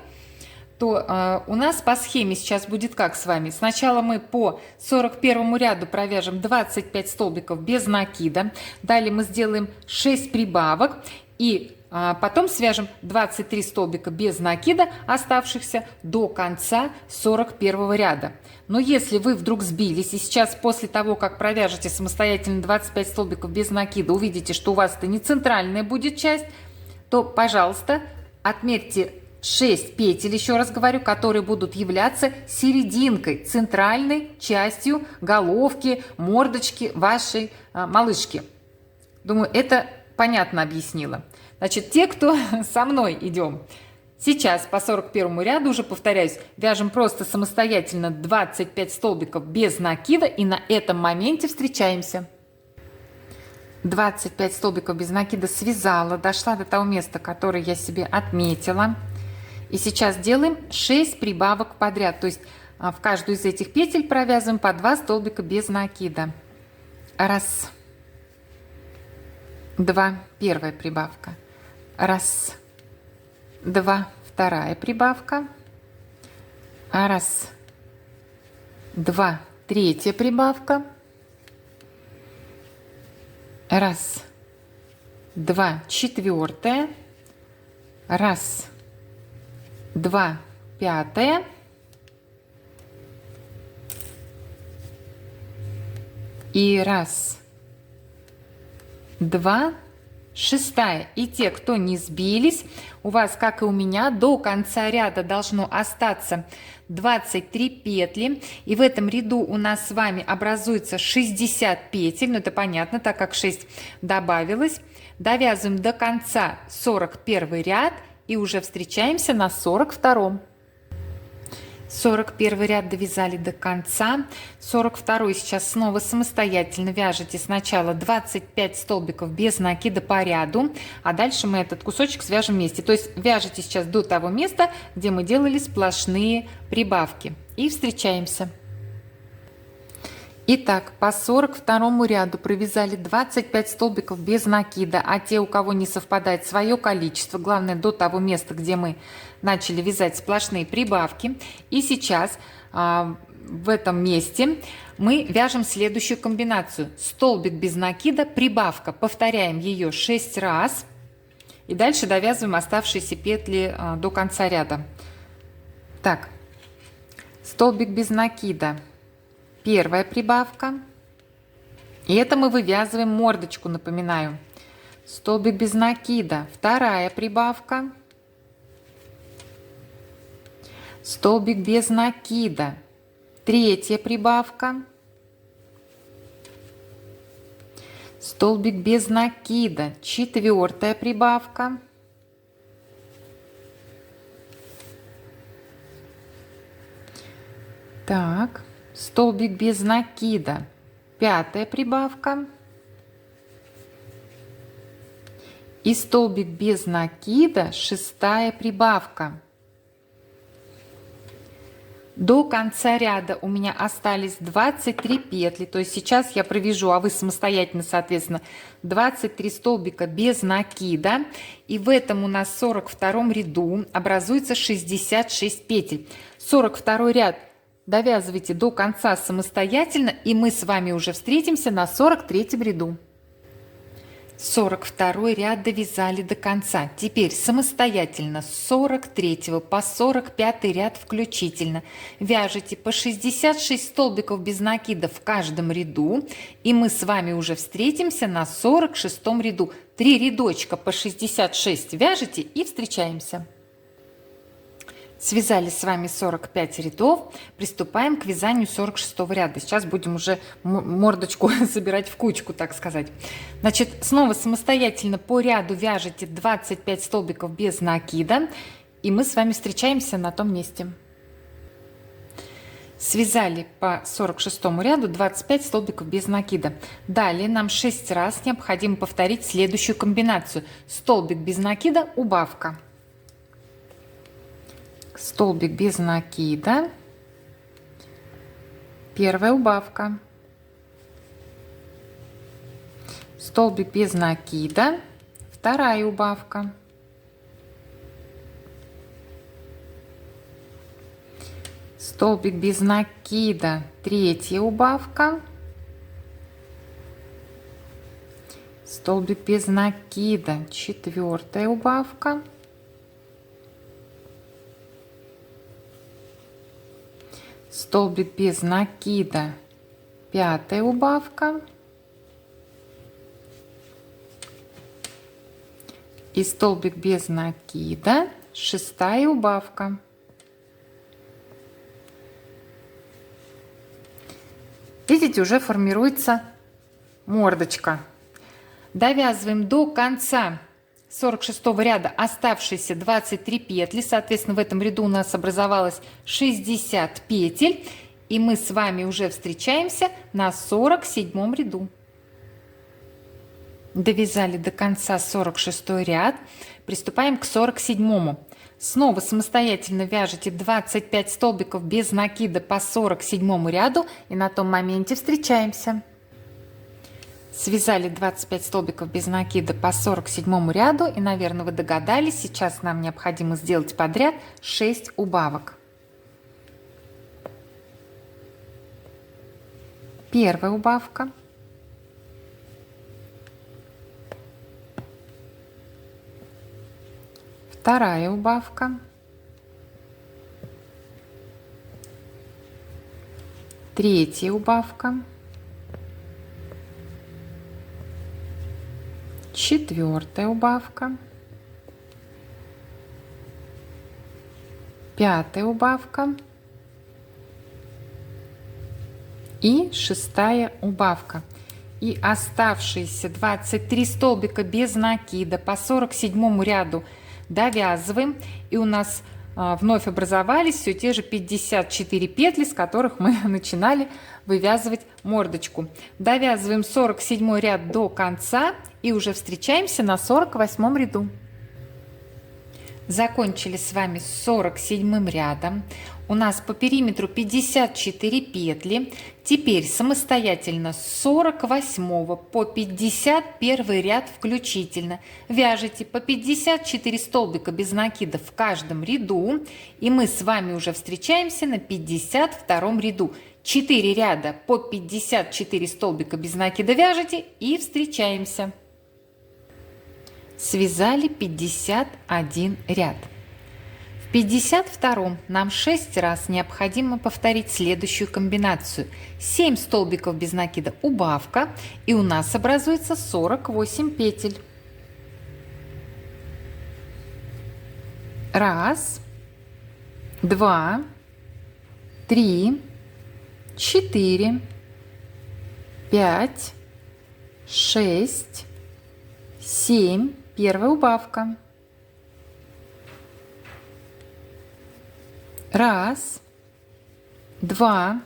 то у нас по схеме сейчас будет как с вами. Сначала мы по 41 ряду провяжем 25 столбиков без накида. Далее мы сделаем 6 прибавок и потом свяжем 23 столбика без накида, оставшихся до конца 41 ряда. Но если вы вдруг сбились, и сейчас после того, как провяжете самостоятельно 25 столбиков без накида, увидите, что у вас это не центральная будет часть, то, пожалуйста, отметьте 6 петель, еще раз говорю, которые будут являться серединкой, центральной частью головки, мордочки вашей малышки. Думаю, это понятно объяснила. Значит, те, кто со мной идем, сейчас по 41 ряду, уже повторяюсь, вяжем просто самостоятельно 25 столбиков без накида, и на этом моменте встречаемся. 25 столбиков без накида связала, дошла до того места, которое я себе отметила. И сейчас делаем 6 прибавок подряд, то есть в каждую из этих петель провязываем по 2 столбика без накида. Раз, два, первая прибавка. Раз, два, вторая прибавка. Раз, два, третья прибавка. Раз, два, четвертая. Раз, два, пятая. И раз, два, шестая. И те, кто не сбились, у вас, как и у меня, до конца ряда должно остаться 23 петли. И в этом ряду у нас с вами образуется 60 петель. Ну, это понятно, так как 6 добавилось. Довязываем до конца 41 ряд и уже встречаемся на 42. 41 ряд довязали до конца. 42 сейчас снова самостоятельно вяжете сначала 25 столбиков без накида по ряду, а дальше мы этот кусочек свяжем вместе. То есть вяжете сейчас до того места, где мы делали сплошные прибавки. И встречаемся. Итак, по 42 ряду провязали 25 столбиков без накида, а те, у кого не совпадает свое количество, главное до того места, где мы начали вязать сплошные прибавки. И сейчас в этом месте мы вяжем следующую комбинацию. Столбик без накида, прибавка. Повторяем ее 6 раз. И дальше довязываем оставшиеся петли до конца ряда. Так, столбик без накида. Первая прибавка. И это мы вывязываем мордочку, напоминаю. Столбик без накида. Вторая прибавка. Столбик без накида. Третья прибавка. Столбик без накида. Четвертая прибавка. Так. Столбик без накида, пятая прибавка и столбик без накида, шестая прибавка. До конца ряда у меня остались 23 петли, то есть сейчас я провяжу, а вы самостоятельно, соответственно, 23 столбика без накида, и в этом у нас в 42 ряду образуется 66 петель. 42 ряд довязывайте до конца самостоятельно, и мы с вами уже встретимся на 43 ряду. 42 ряд довязали до конца. Теперь самостоятельно с 43 по 45 ряд включительно вяжите по 66 столбиков без накида в каждом ряду, и мы с вами уже встретимся на 46 ряду. 3 рядочка по 66 вяжете и встречаемся. Связали с вами 45 рядов, приступаем к вязанию 46 ряда. Сейчас будем уже мордочку собирать в кучку, так сказать. Значит, снова самостоятельно по ряду вяжете 25 столбиков без накида, и мы с вами встречаемся на том месте. Связали по 46 ряду 25 столбиков без накида. Далее нам 6 раз необходимо повторить следующую комбинацию. Столбик без накида, убавка. Столбик без накида, первая убавка, столбик без накида, вторая убавка, столбик без накида, третья убавка, столбик без накида, четвертая убавка, столбик без накида, пятая убавка и столбик без накида, шестая убавка. Видите, уже формируется мордочка. Довязываем до конца 46 ряда оставшиеся 23 петли, соответственно, в этом ряду у нас образовалось 60 петель, и мы с вами уже встречаемся на 47 ряду. Довязали до конца 46 ряд, приступаем к 47. Снова самостоятельно вяжете 25 столбиков без накида по 47 ряду, и на том моменте встречаемся. Связали 25 столбиков без накида по 47 ряду, и, наверное, вы догадались, сейчас нам необходимо сделать подряд 6 убавок. Первая убавка, вторая убавка, третья убавка, 4-я убавка, 5-я убавка и 6-я убавка. И оставшиеся 23 столбика без накида по 47 ряду довязываем, и у нас вновь образовались все те же 54 петли, с которых мы начинали вывязывать мордочку. Довязываем 47 ряд до конца и уже встречаемся на 48 ряду. Закончили с вами с 47 рядом. У нас по периметру 54 петли. Теперь самостоятельно с 48 по 51 ряд включительно вяжите по 54 столбика без накида в каждом ряду. И мы с вами уже встречаемся на 52 ряду. 4 ряда по 54 столбика без накида вяжете и встречаемся. Связали 51 ряд. В 52 нам 6 раз необходимо повторить следующую комбинацию. 7 столбиков без накида убавка, и у нас образуется 48 петель. Раз, два, три, 4, 5, 6, 7. Первая убавка. Раз, два,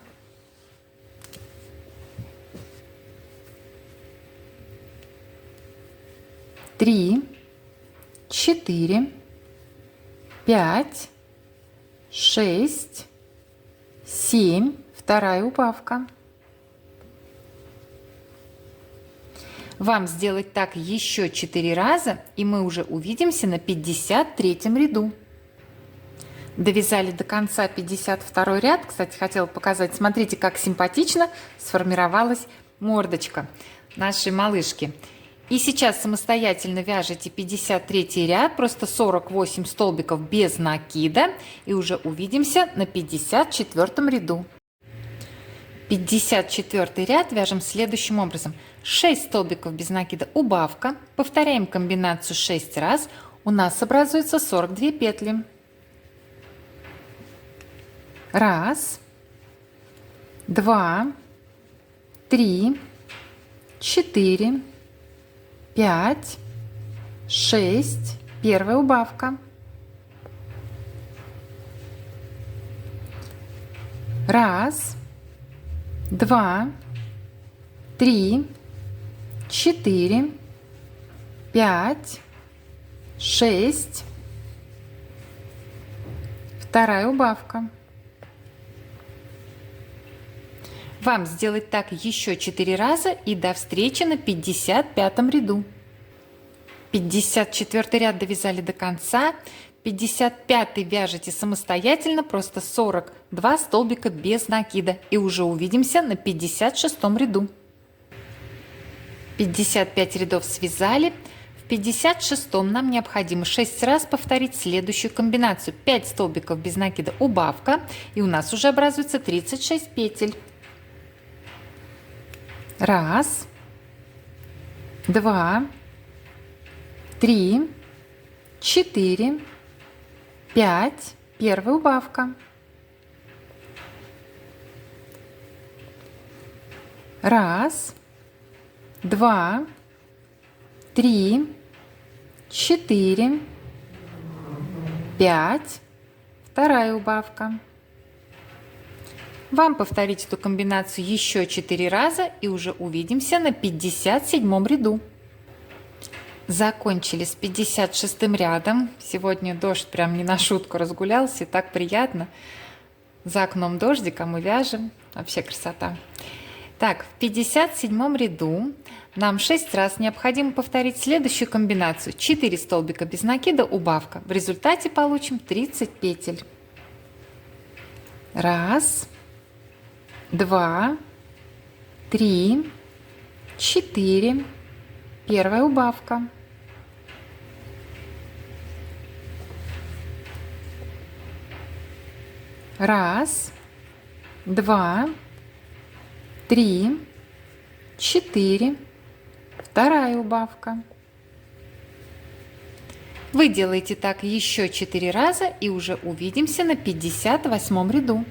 три, 4, 5, 6, 7. Вторая убавка. Вам сделать так еще 4 раза, и мы уже увидимся на 53 ряду. Довязали до конца 52 ряд. Кстати, хотела показать, смотрите, как симпатично сформировалась мордочка нашей малышки. И сейчас самостоятельно вяжете 53 ряд, просто 48 столбиков без накида, и уже увидимся на 54 ряду. 54 ряд вяжем следующим образом. 6 столбиков без накида убавка, повторяем комбинацию 6 раз, у нас образуется 42 петли. Раз, два, три, 4, 5, 6, первая убавка. Раз, два, три, 4, 5, 6, вторая убавка. Вам сделать так еще 4 раза и до встречи на 55 ряду. 54 ряд довязали до конца. 55 вяжете самостоятельно, просто 42 столбика без накида. И уже увидимся на 56 ряду. 55 рядов связали. В 56 нам необходимо 6 раз повторить следующую комбинацию. 5 столбиков без накида убавка. И у нас уже образуется 36 петель. Раз, два, три, 4, 5, первая убавка. Раз, два, три, 4, 5, вторая убавка. Вам повторить эту комбинацию еще 4 раза и уже увидимся на 57 ряду. Закончили с 56 рядом. Сегодня дождь прям не на шутку разгулялся, и так приятно. За окном дождик, а мы вяжем. Вообще красота. Так, в 57 ряду нам 6 раз необходимо повторить следующую комбинацию. 4 столбика без накида убавка. В результате получим 30 петель. Раз, два, три, 4, первая убавка. Раз, два, три, 4, вторая убавка. Вы делаете так еще 4 раза и уже увидимся на 58 ряду.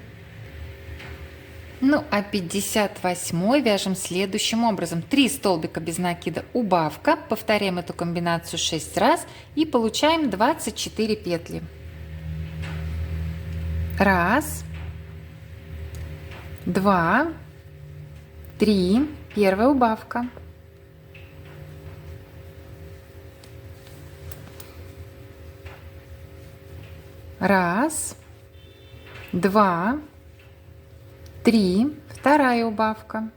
Ну а 58 вяжем следующим образом. 3 столбика без накида, убавка. Повторяем эту комбинацию 6 раз и получаем 24 петли. Раз, два, три. Первая убавка. Раз, два, три. Вторая убавка.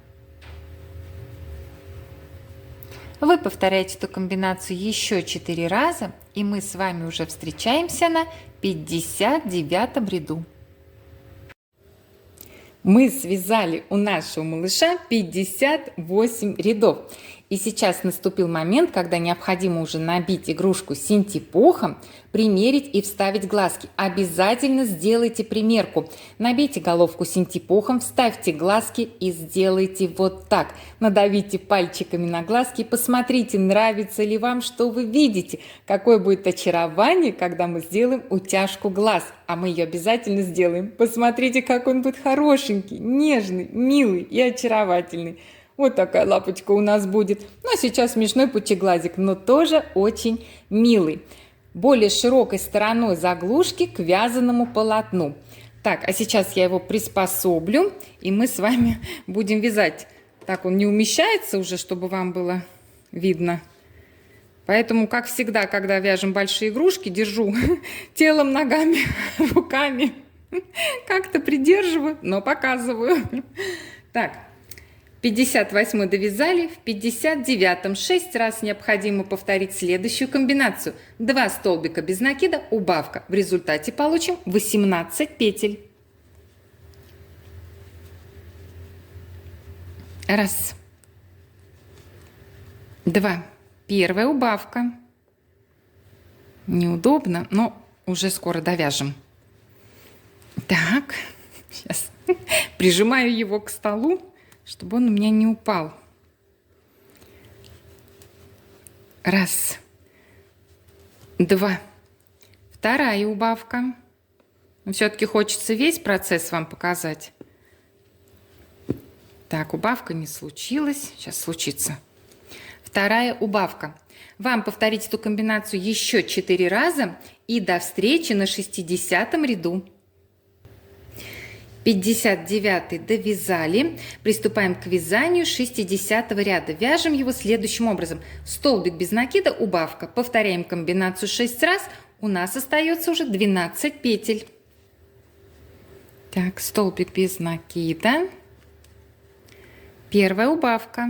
Вы повторяете эту комбинацию еще 4 раза, и мы с вами уже встречаемся на 59 ряду. Мы связали у нашего малыша 58 рядов. И сейчас наступил момент, когда необходимо уже набить игрушку синтепухом, примерить и вставить глазки. Обязательно сделайте примерку. Набейте головку синтепухом, вставьте глазки и сделайте вот так. Надавите пальчиками на глазки, посмотрите, нравится ли вам, что вы видите. Какое будет очарование, когда мы сделаем утяжку глаз. А мы ее обязательно сделаем. Посмотрите, как он будет хорошенький, нежный, милый и очаровательный. Вот такая лапочка у нас будет. Ну, а сейчас смешной пучеглазик, но тоже очень милый. Более широкой стороной заглушки к вязаному полотну. Так, а сейчас я его приспособлю, и мы с вами будем вязать. Так, он не умещается уже, чтобы вам было видно. Поэтому, как всегда, когда вяжем большие игрушки, держу телом, ногами, руками. Как-то придерживаю, но показываю. Так. 58 довязали, в 59 6 раз необходимо повторить следующую комбинацию. 2 столбика без накида, убавка. В результате получим 18 петель. Раз. Два. Первая убавка. Неудобно, но уже скоро довяжем. Так, сейчас прижимаю его к столу, чтобы он у меня не упал. Раз, два. Вторая убавка. Все-таки хочется весь процесс вам показать. Так, убавка не случилась. Сейчас случится. Вторая убавка. Вам повторить эту комбинацию еще 4 раза и до встречи на 60 ряду. 59 довязали. Приступаем к вязанию 60 ряда. Вяжем его следующим образом. Столбик без накида, убавка. Повторяем комбинацию 6 раз. У нас остается уже 12 петель. Так, столбик без накида. Первая убавка.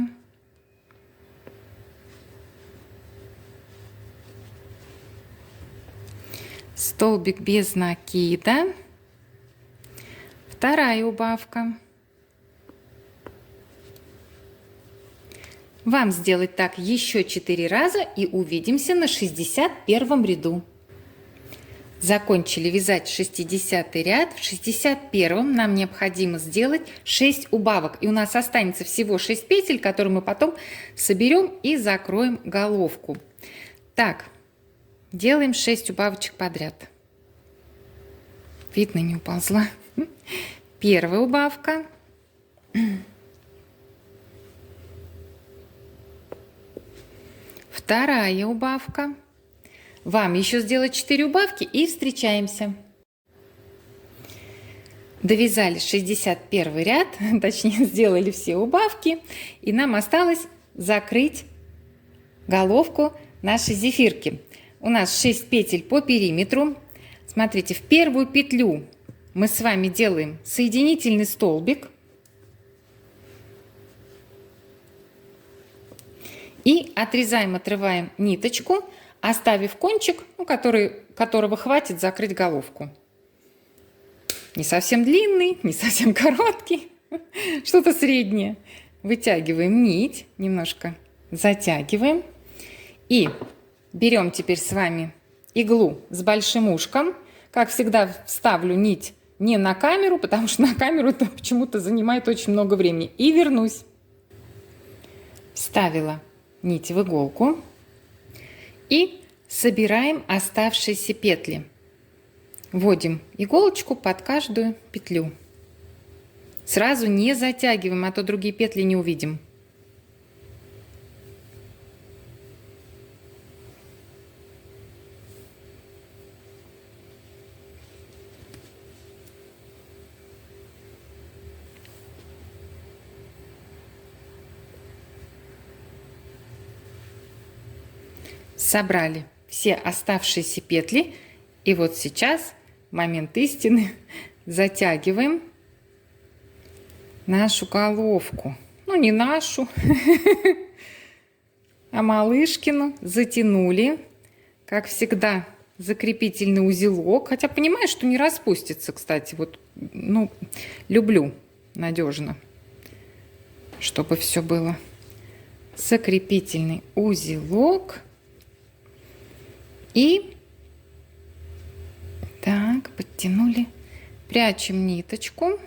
Столбик без накида. Вторая убавка. Вам сделать так еще 4 раза и увидимся на 61 ряду. Закончили вязать 60 ряд. В 61 нам необходимо сделать 6 убавок. И у нас останется всего 6 петель, которые мы потом соберем и закроем головку. Так, делаем 6 убавочек подряд. Видно, не уползла. Первая убавка. Вторая убавка. Вам еще сделать 4 убавки и встречаемся. Довязали 61 ряд, точнее сделали все убавки, и нам осталось закрыть головку нашей зефирки. У нас 6 петель по периметру. Смотрите, в первую петлю мы с вами делаем соединительный столбик и отрезаем, отрываем ниточку, оставив кончик, которого хватит закрыть головку. Не совсем длинный, не совсем короткий, что-то среднее. Вытягиваем нить, немножко затягиваем и берем теперь с вами иглу с большим ушком. Как всегда, вставлю нить не на камеру, потому что на камеру это почему-то занимает очень много времени. И вернусь. Вставила нить в иголку и Собираем оставшиеся петли. Вводим иголочку под каждую петлю. Сразу не затягиваем, а то другие петли не увидим. Собрали все оставшиеся петли. И вот сейчас момент истины. Затягиваем нашу головку. Ну, не нашу, а малышкину. Затянули. Как всегда, закрепительный узелок. Хотя понимаю, что не распустится, кстати. Вот, ну, люблю надежно, чтобы все было. Закрепительный узелок. И так, подтянули, прячем ниточку.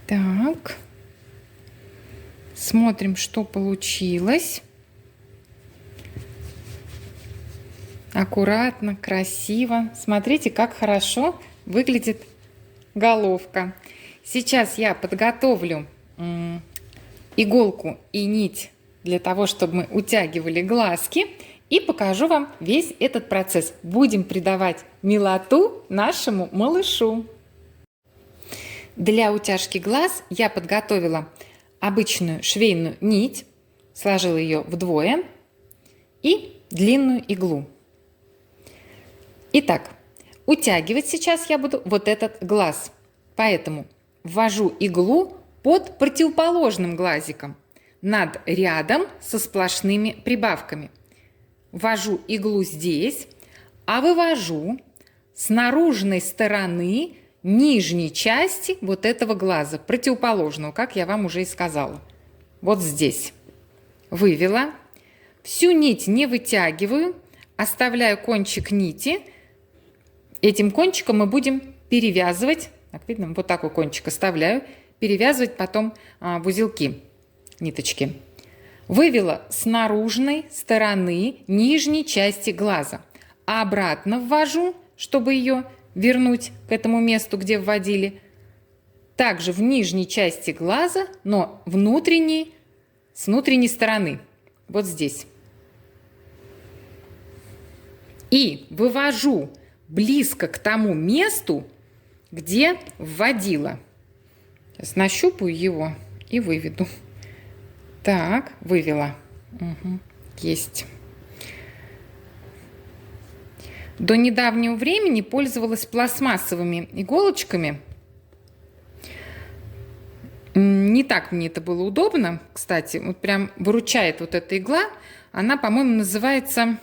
Так, смотрим, что получилось. Аккуратно, красиво. Смотрите, как хорошо выглядит головка. Сейчас я подготовлю иголку и нить для того, чтобы мы утягивали глазки, и покажу вам весь этот процесс. Будем придавать милоту нашему малышу. Для утяжки глаз я подготовила обычную швейную нить, сложила ее вдвое, и длинную иглу. Итак, утягивать сейчас я буду вот этот глаз, поэтому ввожу иглу под противоположным глазиком, над рядом со сплошными прибавками. Ввожу иглу здесь, а вывожу с наружной стороны нижней части вот этого глаза, противоположного, как я вам уже и сказала. Вот здесь. Вывела. Всю нить не вытягиваю, оставляю кончик нити. Этим кончиком мы будем перевязывать, так видно, вот такой кончик оставляю, перевязывать потом в узелки ниточки. Вывела с наружной стороны нижней части глаза. А обратно ввожу, чтобы ее вернуть к этому месту, где вводили. Также в нижней части глаза, но внутренней, с внутренней стороны. Вот здесь. И вывожу близко к тому месту, где вводила. Сейчас нащупаю его и выведу. Так, вывела. Угу, есть. До недавнего времени пользовалась пластмассовыми иголочками. Не так мне это было удобно, кстати. Вот прям выручает вот эта игла. Она, по-моему, называется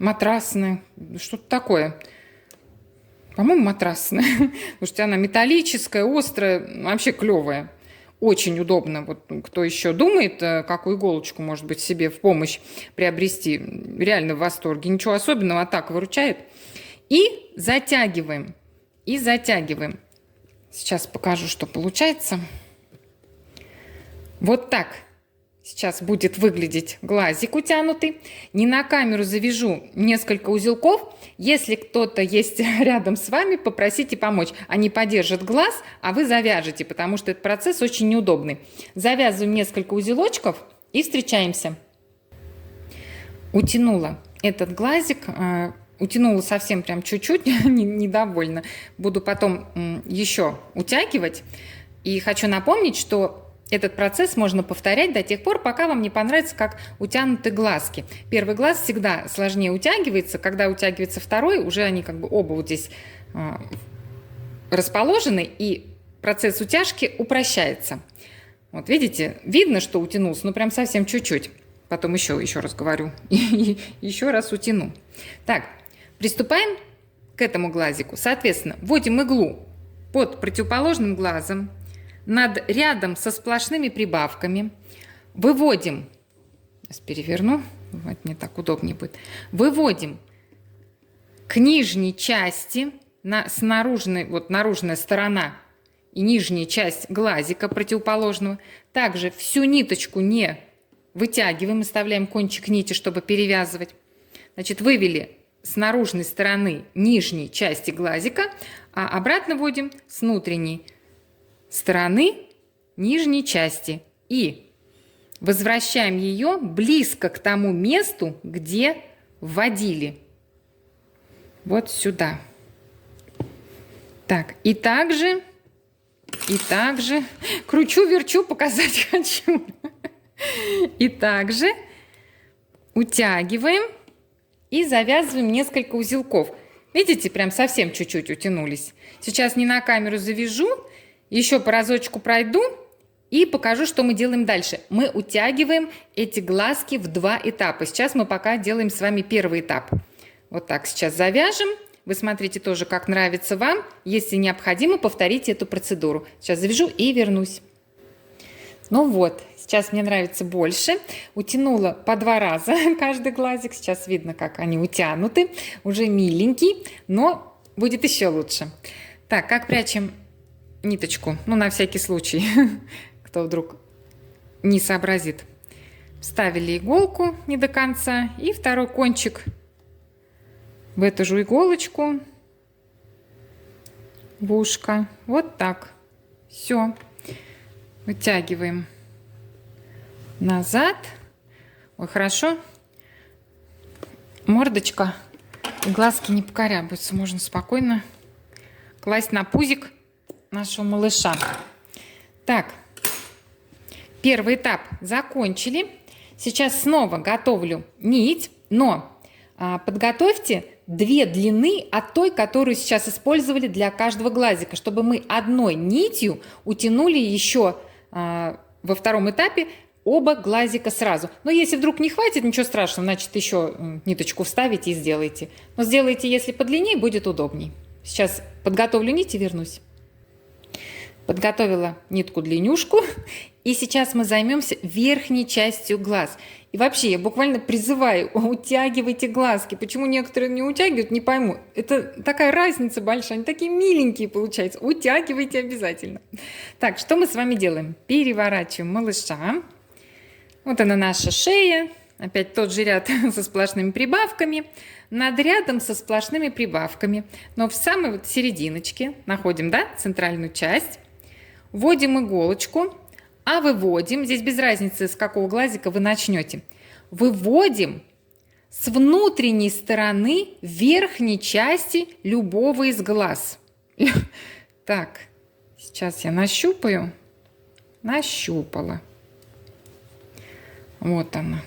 матрасная. Что-то такое. По-моему, матрасная. Потому что она металлическая, острая, вообще клевая. Очень удобно. Вот кто еще думает, какую иголочку, может быть, себе в помощь приобрести, реально в восторге. Ничего особенного, а так выручает. И затягиваем. И затягиваем. Сейчас покажу, что получается. Вот так сейчас будет выглядеть глазик утянутый. Не на камеру завяжу несколько узелков. Если кто-то есть рядом с вами, попросите помочь. Они подержат глаз, а вы завяжете, потому что этот процесс очень неудобный. Завязываем несколько узелочков и встречаемся. Утянула этот глазик. Утянула совсем прям чуть-чуть, недовольна. Буду потом еще утягивать. И хочу напомнить, что этот процесс можно повторять до тех пор, пока вам не понравится, как утянуты глазки. Первый глаз всегда сложнее утягивается. Когда утягивается второй, уже они как бы оба вот здесь расположены, и процесс утяжки упрощается. Вот видите, видно, что утянулся, но прям совсем чуть-чуть. Потом еще раз говорю, и еще раз утяну. Так, приступаем к этому глазику. Соответственно, вводим иглу под противоположным глазом, над рядом со сплошными прибавками. Выводим, сейчас переверну, вот мне так удобнее будет. Выводим к нижней части, с наружной, вот наружная сторона и нижняя часть глазика противоположного. Также всю ниточку не вытягиваем, оставляем кончик нити, чтобы перевязывать. Значит, вывели с наружной стороны нижней части глазика, а обратно вводим с внутренней стороны нижней части. И возвращаем ее близко к тому месту, где вводили. Вот сюда. Так, и также кручу-верчу, показать хочу. И также утягиваем и завязываем несколько узелков. Видите, прям совсем чуть-чуть утянулись. Сейчас не на камеру завяжу, еще по разочку пройду и покажу, что мы делаем дальше. Мы утягиваем эти глазки в 2 этапа. Сейчас мы пока делаем с вами первый этап. Вот так сейчас завяжем. Вы смотрите тоже, как нравится вам. Если необходимо, повторите эту процедуру. Сейчас завяжу и вернусь. Ну вот, сейчас мне нравится больше. Утянула по 2 раза каждый глазик. Сейчас видно, как они утянуты. Уже миленький, но будет еще лучше. Так, как прячем ниточку? Ну, на всякий случай, кто вдруг не сообразит. Вставили иголку не до конца и второй кончик в эту же иголочку в ушко. Вот так. Все. Вытягиваем назад. Ой, хорошо. Мордочка и глазки не покорябаются. Можно спокойно класть на пузик нашего малыша. Так, первый этап закончили. Сейчас снова готовлю нить, но подготовьте 2 длины от той, которую сейчас использовали для каждого глазика, чтобы мы одной нитью утянули еще во втором этапе оба глазика сразу. Но если вдруг не хватит, ничего страшного, значит еще ниточку вставите и сделайте. Но сделайте, если подлиннее, будет удобней. Сейчас подготовлю нить и вернусь. Подготовила нитку-длиннюшку. И сейчас мы займемся верхней частью глаз. И вообще, я буквально призываю, утягивайте глазки. Почему некоторые не утягивают, не пойму. Это такая разница большая. Они такие миленькие получаются. Утягивайте обязательно. Так, что мы с вами делаем? Переворачиваем малыша. Вот она наша шея. Опять тот же ряд со сплошными прибавками. Над рядом со сплошными прибавками. Но в самой вот серединочке находим, да, центральную часть. Вводим иголочку. А выводим, здесь без разницы, с какого глазика вы начнете, выводим с внутренней стороны верхней части любого из глаз. Так, сейчас я нащупаю. Нащупала. Вот она.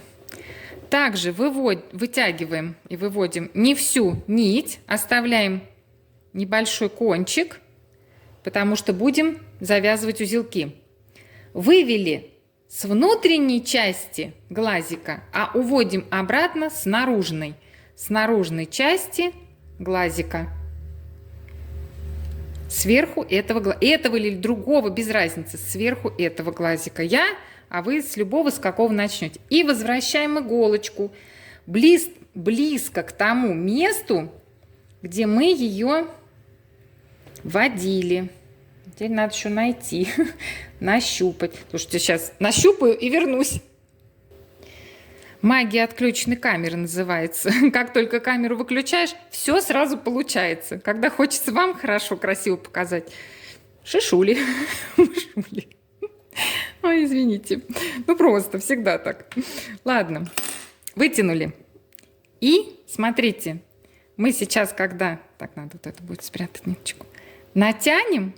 Также вытягиваем и выводим не всю нить, оставляем небольшой кончик, потому что будем завязывать узелки. Вывели с внутренней части глазика, а уводим обратно с наружной части глазика. Сверху этого или другого, без разницы, сверху этого глазика я, а вы с любого, с какого начнете. И возвращаем иголочку близко к тому месту, где мы ее вводили. Теперь надо еще найти, нащупать. Потому что сейчас нащупаю и вернусь. Магия отключенной камеры называется. Как только камеру выключаешь, все сразу получается. Когда хочется вам хорошо, красиво показать. Шишули. Ой, извините. Ну просто, всегда так. Ладно, вытянули. И смотрите, мы сейчас, когда... Так, надо вот это будет спрятать ниточку. Натянем.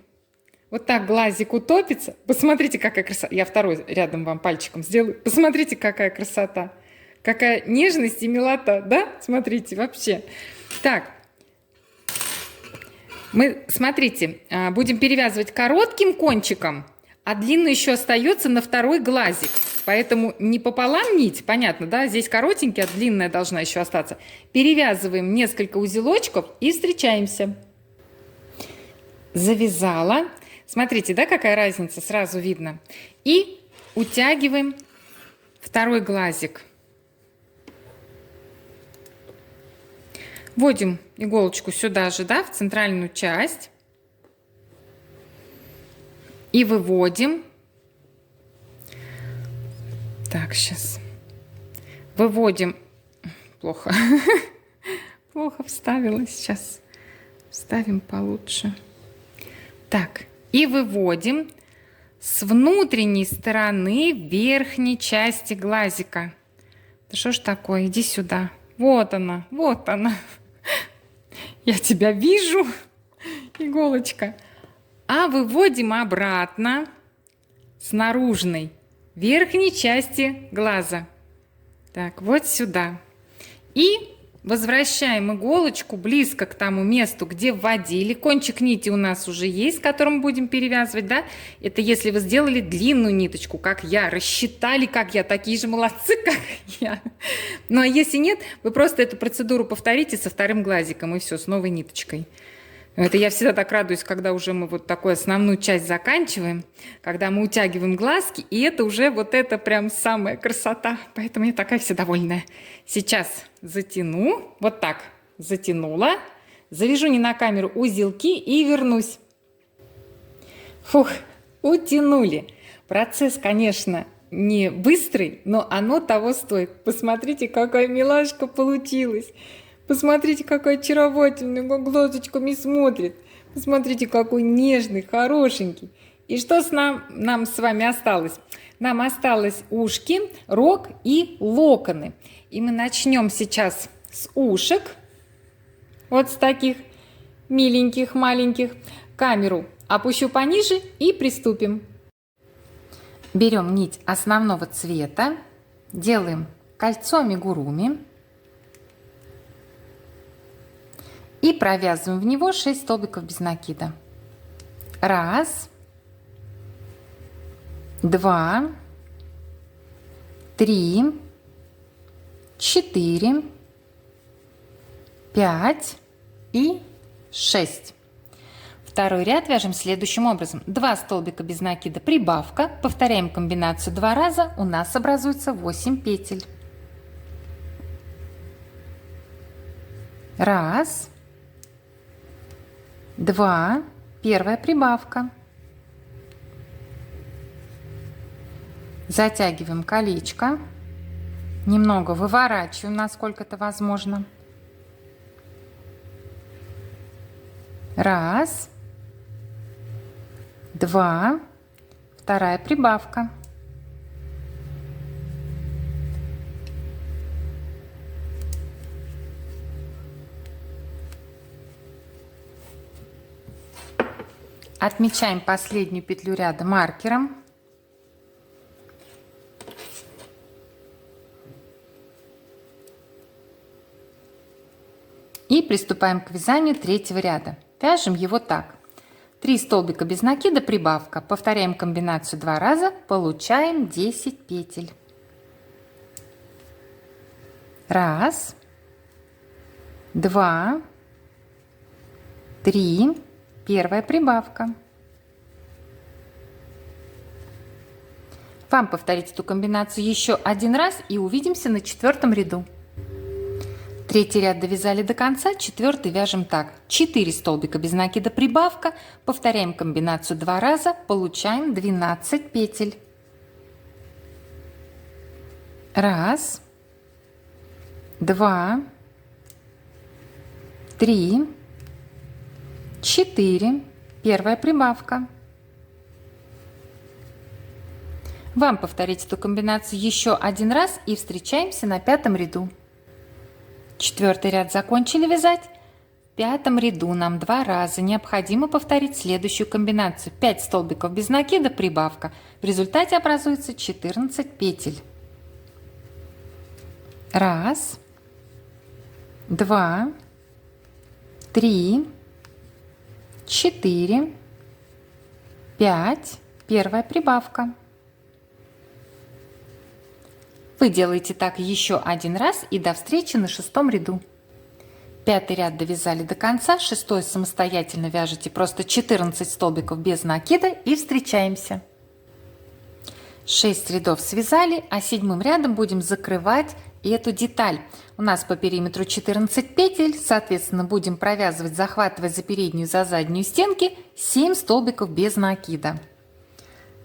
Вот так глазик утопится. Посмотрите, какая красота. Я второй рядом вам пальчиком сделаю. Посмотрите, какая красота. Какая нежность и милота, да? Смотрите, вообще. Так. Мы, смотрите, будем перевязывать коротким кончиком, а длинный еще остается на второй глазик. Поэтому не пополам нить, понятно, да? Здесь коротенький, а длинная должна еще остаться. Перевязываем несколько узелочков и встречаемся. Завязала. Смотрите, да, какая разница, сразу видно. И утягиваем второй глазик. Вводим иголочку сюда же, да, в центральную часть. И выводим. Так, сейчас. Выводим. Плохо. Плохо вставила. Сейчас вставим получше. Так, и выводим с внутренней стороны верхней части глазика. Да что ж такое? Иди сюда. Вот она, вот она. Я тебя вижу, иголочка. А выводим обратно с наружной верхней части глаза. Так, вот сюда. И возвращаем иголочку близко к тому месту, где вводили. Кончик нити у нас уже есть, которым будем перевязывать, да? Это если вы сделали длинную ниточку, как я, рассчитали, как я, такие же молодцы, как я. Ну, а если нет, вы просто эту процедуру повторите со вторым глазиком, и все, с новой ниточкой. Это я всегда так радуюсь, когда уже мы вот такую основную часть заканчиваем, когда мы утягиваем глазки, и это уже вот это прям самая красота. Поэтому я такая вся довольная. Сейчас затяну, вот так, затянула, завяжу не на камеру узелки и вернусь. Фух, утянули. Процесс, конечно, не быстрый, но оно того стоит. Посмотрите, какая милашка получилась. Посмотрите, какой очаровательный, как глазочками смотрит. Посмотрите, какой нежный, хорошенький. И что нам с вами осталось? Нам осталось ушки, рог и локоны. И мы начнем сейчас с ушек. Вот с таких миленьких, маленьких. Камеру опущу пониже и приступим. Берем нить основного цвета, делаем кольцо амигуруми. И провязываем в него 6 столбиков без накида. 1, 2, 3, 4, 5 и 6. Второй ряд вяжем следующим образом. 2 столбика без накида, прибавка. Повторяем комбинацию 2 раза. У нас образуется 8 петель. 1, 2, первая прибавка. Затягиваем колечко. Немного выворачиваем, насколько это возможно. 1, 2, вторая прибавка. Отмечаем последнюю петлю ряда маркером. И приступаем к вязанию третьего ряда. Вяжем его так. 3 столбика без накида, прибавка. Повторяем комбинацию 2 раза, получаем 10 петель. 1, 2, 3, первая прибавка. Вам повторить эту комбинацию еще один раз и увидимся на 4 ряду. Третий ряд довязали до конца, 4 вяжем так. 4 столбика без накида, прибавка. Повторяем комбинацию 2 раза, получаем 12 петель. 1, 2, 3, 4, первая прибавка. Вам повторить эту комбинацию еще один раз и встречаемся на 5 ряду. 4 ряд закончили вязать. В 5 ряду нам 2 раза необходимо повторить следующую комбинацию. 5 столбиков без накида, прибавка. В результате образуется 14 петель. 1, 2, 3, 4, 5, первая прибавка. Вы делаете так еще один раз и до встречи на 6 ряду. 5 ряд довязали до конца, 6 самостоятельно вяжете просто 14 столбиков без накида и встречаемся. 6 рядов связали, а 7 рядом будем закрывать эту деталь. У нас по периметру 14 петель, соответственно, будем провязывать, захватывать за переднюю, за заднюю стенки 7 столбиков без накида.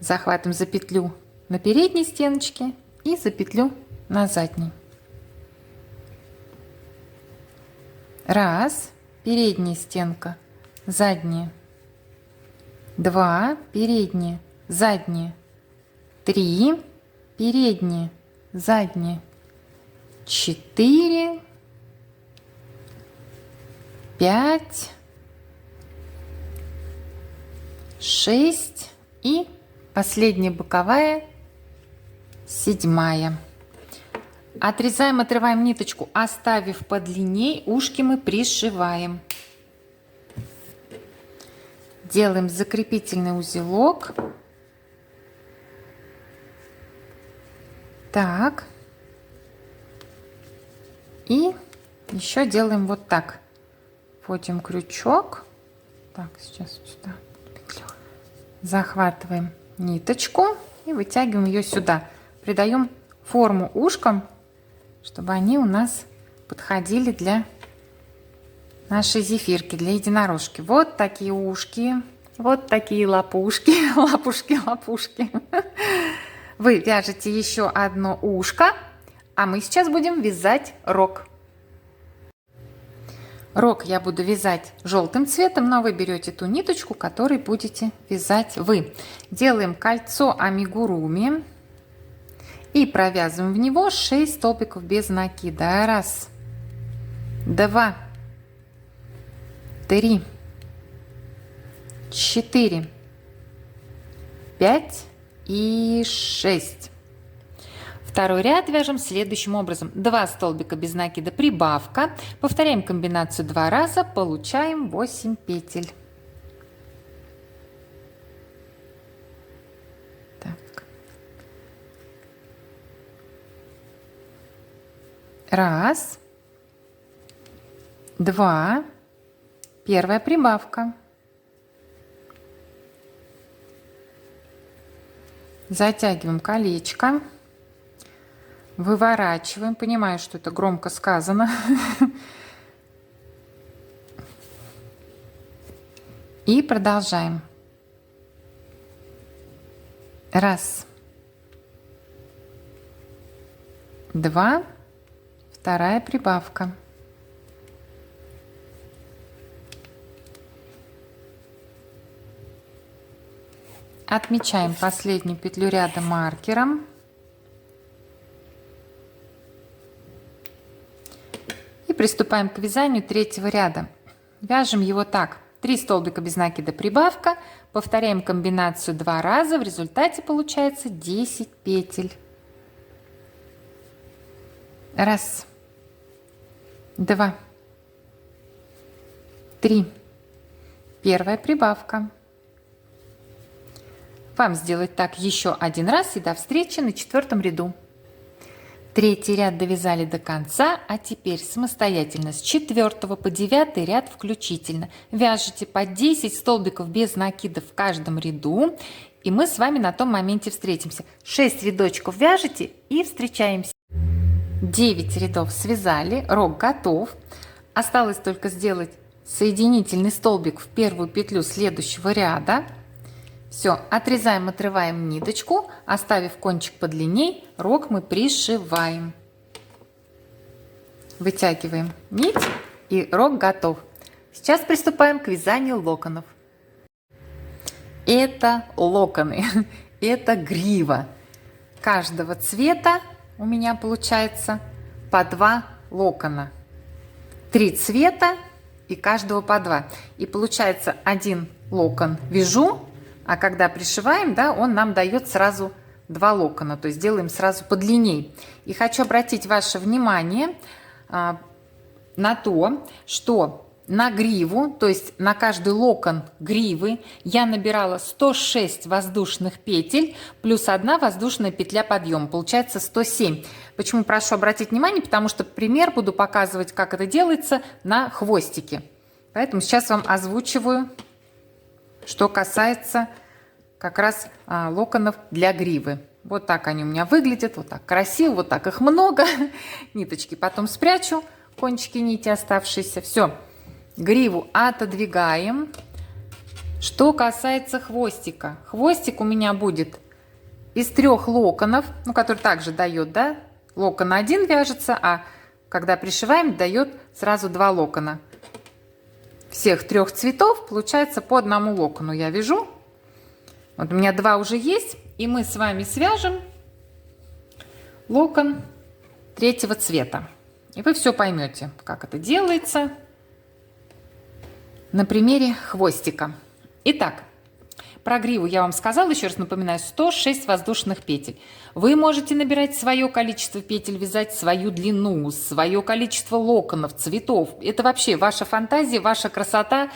Захватываем за петлю на передней стеночке и за петлю на задней. Раз, передняя стенка, задняя. 2, передняя, задняя. 3, передняя, задняя. 4, 5, 6 и последняя боковая, 7. Отрезаем, отрываем ниточку, оставив подлинней, ушки мы пришиваем. Делаем закрепительный узелок. Так. И еще делаем вот так. Вводим крючок. Так, сейчас сюда петлю. Захватываем ниточку и вытягиваем ее сюда. Придаем форму ушкам, чтобы они у нас подходили для нашей зефирки, для единорожки. Вот такие ушки, вот такие лапушки, лапушки. Вы вяжете еще одно ушко, а мы сейчас будем вязать рог. Рог я буду вязать желтым цветом, но вы берете ту ниточку, которой будете вязать вы. Делаем кольцо амигуруми и провязываем в него 6 столбиков без накида. 1, 2, 3, 4, 5 и 6. Второй ряд вяжем следующим образом. 2 столбика без накида, прибавка. Повторяем комбинацию 2 раза, получаем 8 петель. Так. 1, 2, первая прибавка. Затягиваем колечко. Выворачиваем. Понимаю, что это громко сказано. И продолжаем. 1, 2, вторая прибавка. Отмечаем последнюю петлю ряда маркером. И приступаем к вязанию третьего ряда. Вяжем его так. 3 столбика без накида, прибавка. Повторяем комбинацию 2 раза. В результате получается 10 петель. 1, 2, 3. Первая прибавка. Вам сделать так еще один раз и до встречи на 4 ряду. Третий ряд довязали до конца, а теперь самостоятельно с 4 по 9 ряд включительно вяжите по 10 столбиков без накидов в каждом ряду, и мы с вами на том моменте встретимся. 6 рядочков вяжете и встречаемся. 9 рядов связали, рог готов. Осталось только сделать соединительный столбик в первую петлю следующего ряда. Все, отрезаем, отрываем ниточку, оставив кончик подлинней, рог мы пришиваем. Вытягиваем нить, и рог готов. Сейчас приступаем к вязанию локонов. Это локоны, это грива. Каждого цвета у меня получается по 2 локона. 3 цвета и каждого по 2. И получается 1 локон вяжу, а когда пришиваем, да, он нам дает сразу 2 локона, то есть делаем сразу подлинней. И хочу обратить ваше внимание на то, что на гриву, то есть на каждый локон гривы, я набирала 106 воздушных петель плюс 1 воздушная петля подъема. Получается 107. Почему прошу обратить внимание? Потому что пример буду показывать, как это делается на хвостике. Поэтому сейчас вам озвучиваю, что касается как раз локонов для гривы. Вот так они у меня выглядят, вот так красиво, вот так их много. Ниточки потом спрячу, кончики нити оставшиеся. Все, гриву отодвигаем. Что касается хвостика. Хвостик у меня будет из 3 локонов, ну, который также дает, да, локон один вяжется, а когда пришиваем, дает сразу 2 локона. Всех 3 цветов получается по 1 локону я вяжу. Вот у меня 2 уже есть, и мы с вами свяжем локон 3-го цвета. И вы все поймете, как это делается на примере хвостика. Итак, про гриву я вам сказала, еще раз напоминаю, 106 воздушных петель. Вы можете набирать свое количество петель, вязать свою длину, свое количество локонов, цветов. Это вообще ваша фантазия, ваша красота.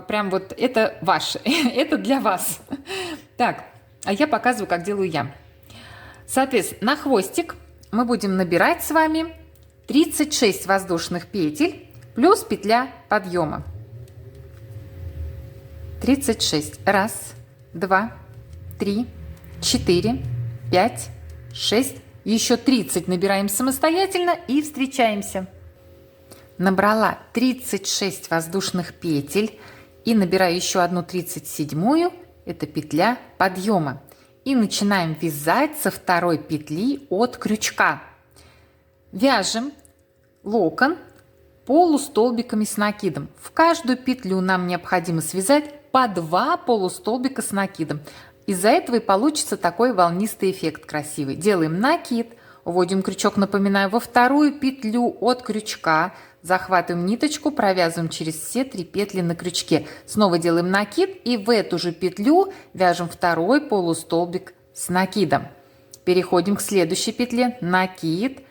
Прям вот это ваше, это для вас. Так, а я показываю, как делаю я. Соответственно, на хвостик мы будем набирать с вами 36 воздушных петель плюс петля подъема. 36. 1, 2, 3, 4, 5, 6. Еще 30 набираем самостоятельно и встречаемся. Набрала 36 воздушных петель и набираю еще одну 37-ю. Это петля подъема. И начинаем вязать со 2 петли от крючка. Вяжем локон полустолбиками с накидом. В каждую петлю нам необходимо связать по 2 полустолбика с накидом. Из-за этого и получится такой волнистый эффект красивый. Делаем накид, вводим крючок, напоминаю, во 2 петлю от крючка, захватываем ниточку, провязываем через все 3 петли на крючке. Снова делаем накид и в эту же петлю вяжем 2 полустолбик с накидом. Переходим к следующей петле, накид,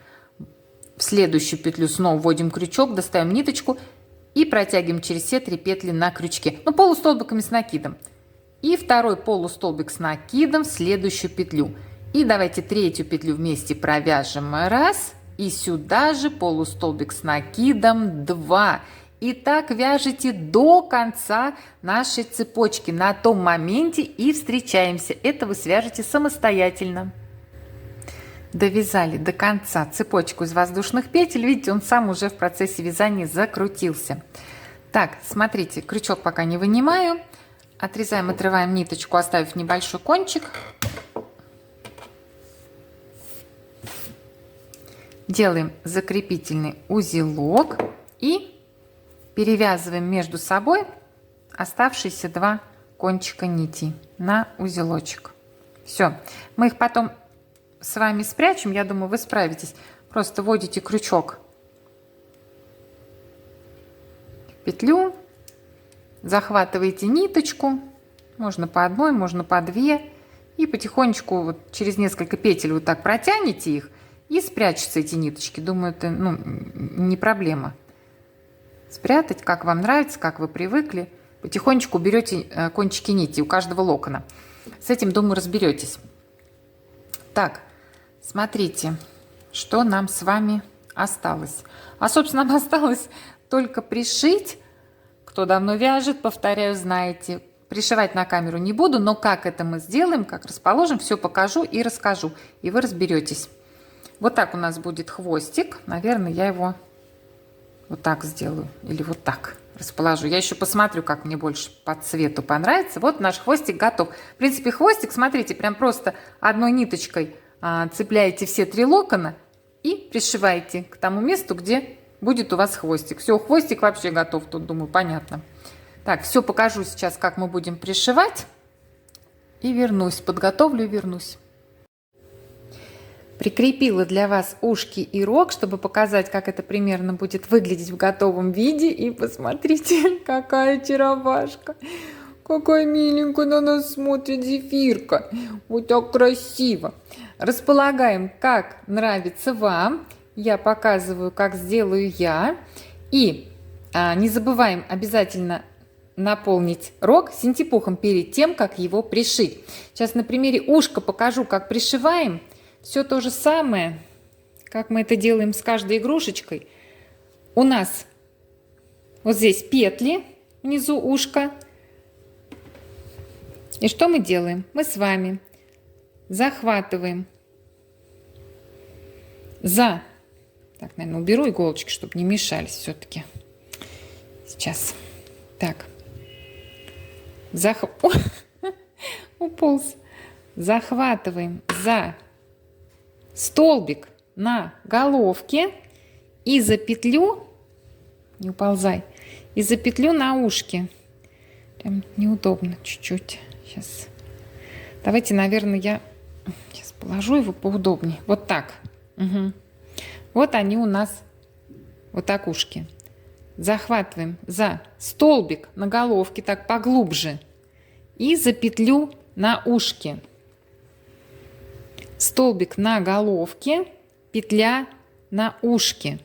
в следующую петлю снова вводим крючок, достаем ниточку и протягиваем через все 3 петли на крючке, ну, полустолбиками с накидом. И 2 полустолбик с накидом в следующую петлю. И давайте 3-ю петлю вместе провяжем 1, и сюда же полустолбик с накидом 2. И так вяжите до конца нашей цепочки. На том моменте и встречаемся. Это вы свяжете самостоятельно. Довязали до конца цепочку из воздушных петель. Видите, он сам уже в процессе вязания закрутился. Так, смотрите, крючок пока не вынимаю. Отрезаем, отрываем ниточку, оставив небольшой кончик. Делаем закрепительный узелок и перевязываем между собой оставшиеся 2 кончика нити на узелочек. Все, мы их потом с вами спрячем, я думаю, вы справитесь. Просто вводите крючок в петлю, захватываете ниточку, можно по 1, можно по 2, и потихонечку вот через несколько петель вот так протянете их, и спрячутся эти ниточки. Думаю, это не проблема. Спрятать, как вам нравится, как вы привыкли. Потихонечку берете кончики нити у каждого локона. С этим, думаю, разберетесь. Так, смотрите, что нам с вами осталось. А, собственно, нам осталось только пришить. Кто давно вяжет, повторяю, знаете. Пришивать на камеру не буду, но как это мы сделаем, как расположим, все покажу и расскажу. И вы разберетесь. Вот так у нас будет хвостик. Наверное, я его вот так сделаю. Или вот так расположу. Я еще посмотрю, как мне больше по цвету понравится. Вот наш хвостик готов. В принципе, хвостик, смотрите, прям просто одной ниточкой цепляете все 3 локона и пришиваете к тому месту, где будет у вас хвостик. Все, хвостик вообще готов. Тут, думаю, понятно. Так, все покажу сейчас, как мы будем пришивать. И вернусь. Подготовлю и вернусь. Прикрепила для вас ушки и рог, чтобы показать, как это примерно будет выглядеть в готовом виде. И посмотрите, какая очаровашка. Какая миленькая на нас смотрит зефирка. Вот так красиво. Располагаем, как нравится вам. Я показываю, как сделаю я. И не забываем обязательно наполнить рог синтепухом перед тем, как его пришить. Сейчас на примере ушка покажу, как пришиваем. Все то же самое, как мы это делаем с каждой игрушечкой. У нас вот здесь петли внизу ушка. И что мы делаем? Мы с вами захватываем за... Так, наверное, уберу иголочки, чтобы не мешались все-таки. Сейчас. Так. Ой, уполз. Захватываем за столбик на головке и за петлю, не уползай, и за петлю на ушке. Прям неудобно чуть-чуть. Сейчас. Давайте, наверное, я сейчас положу его поудобнее. Вот так. Угу. Вот они у нас, вот так ушки. Захватываем за столбик на головке, так поглубже, и за петлю на ушке. Столбик на головке, петля на ушке.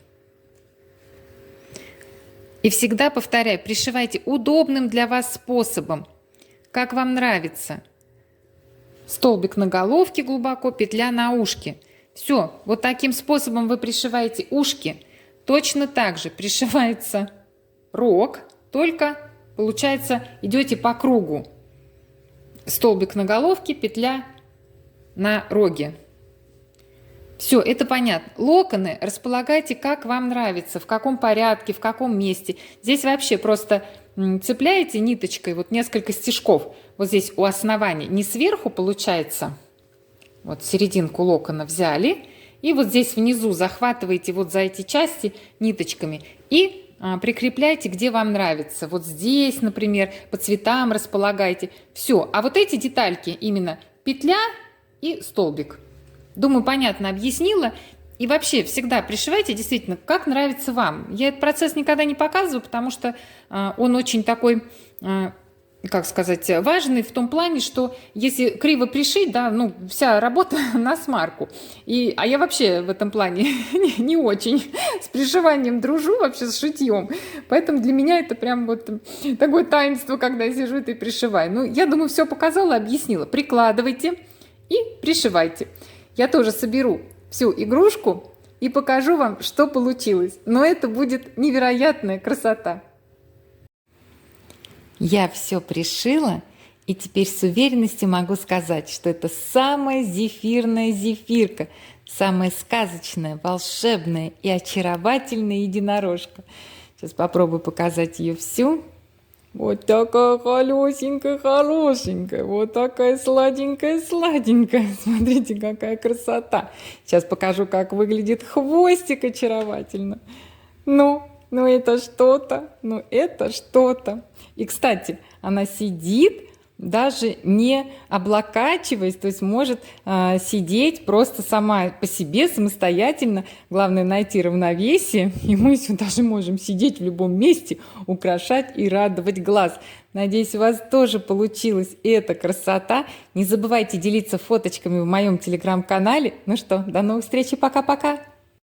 И всегда повторяю, пришивайте удобным для вас способом, как вам нравится. Столбик на головке глубоко, петля на ушке. Все, вот таким способом вы пришиваете ушки. Точно так же пришивается рог, только, получается, идете по кругу. Столбик на головке, петля на роге. Все, это понятно. Локоны располагайте, как вам нравится, в каком порядке, в каком месте. Здесь вообще просто цепляете ниточкой вот несколько стежков. Вот здесь у основания, не сверху получается. Вот серединку локона взяли. И вот здесь внизу захватываете вот за эти части ниточками. И прикрепляйте, где вам нравится. Вот здесь, например, по цветам располагайте. Все. А вот эти детальки именно петля и столбик. Думаю, понятно объяснила. И вообще всегда пришивайте действительно, как нравится вам. Я этот процесс никогда не показываю, потому что он очень такой, как сказать, важный в том плане, что если криво пришить, да, ну, вся работа на смарку. А я вообще в этом плане не очень с пришиванием дружу, вообще с шитьем. Поэтому для меня это прям вот такое таинство, когда я сижу и пришиваю. Ну, я думаю, все показала, объяснила. Прикладывайте и пришивайте. Я тоже соберу всю игрушку и покажу вам, что получилось. Но это будет невероятная красота. Я все пришила, и теперь с уверенностью могу сказать, что это самая зефирная зефирка, самая сказочная, волшебная и очаровательная единорожка. Сейчас попробую показать ее всю. Вот такая холесенькая, хорошенькая, вот такая сладенькая, сладенькая. Смотрите, какая красота. Сейчас покажу, как выглядит хвостик очаровательно. Ну это что-то, это что-то. И, кстати, она сидит, даже не облокачиваясь, то есть может сидеть просто сама по себе, самостоятельно. Главное найти равновесие, и мы сюда даже можем сидеть в любом месте, украшать и радовать глаз. Надеюсь, у вас тоже получилась эта красота. Не забывайте делиться фоточками в моем телеграм-канале. Ну что, до новых встреч и пока-пока!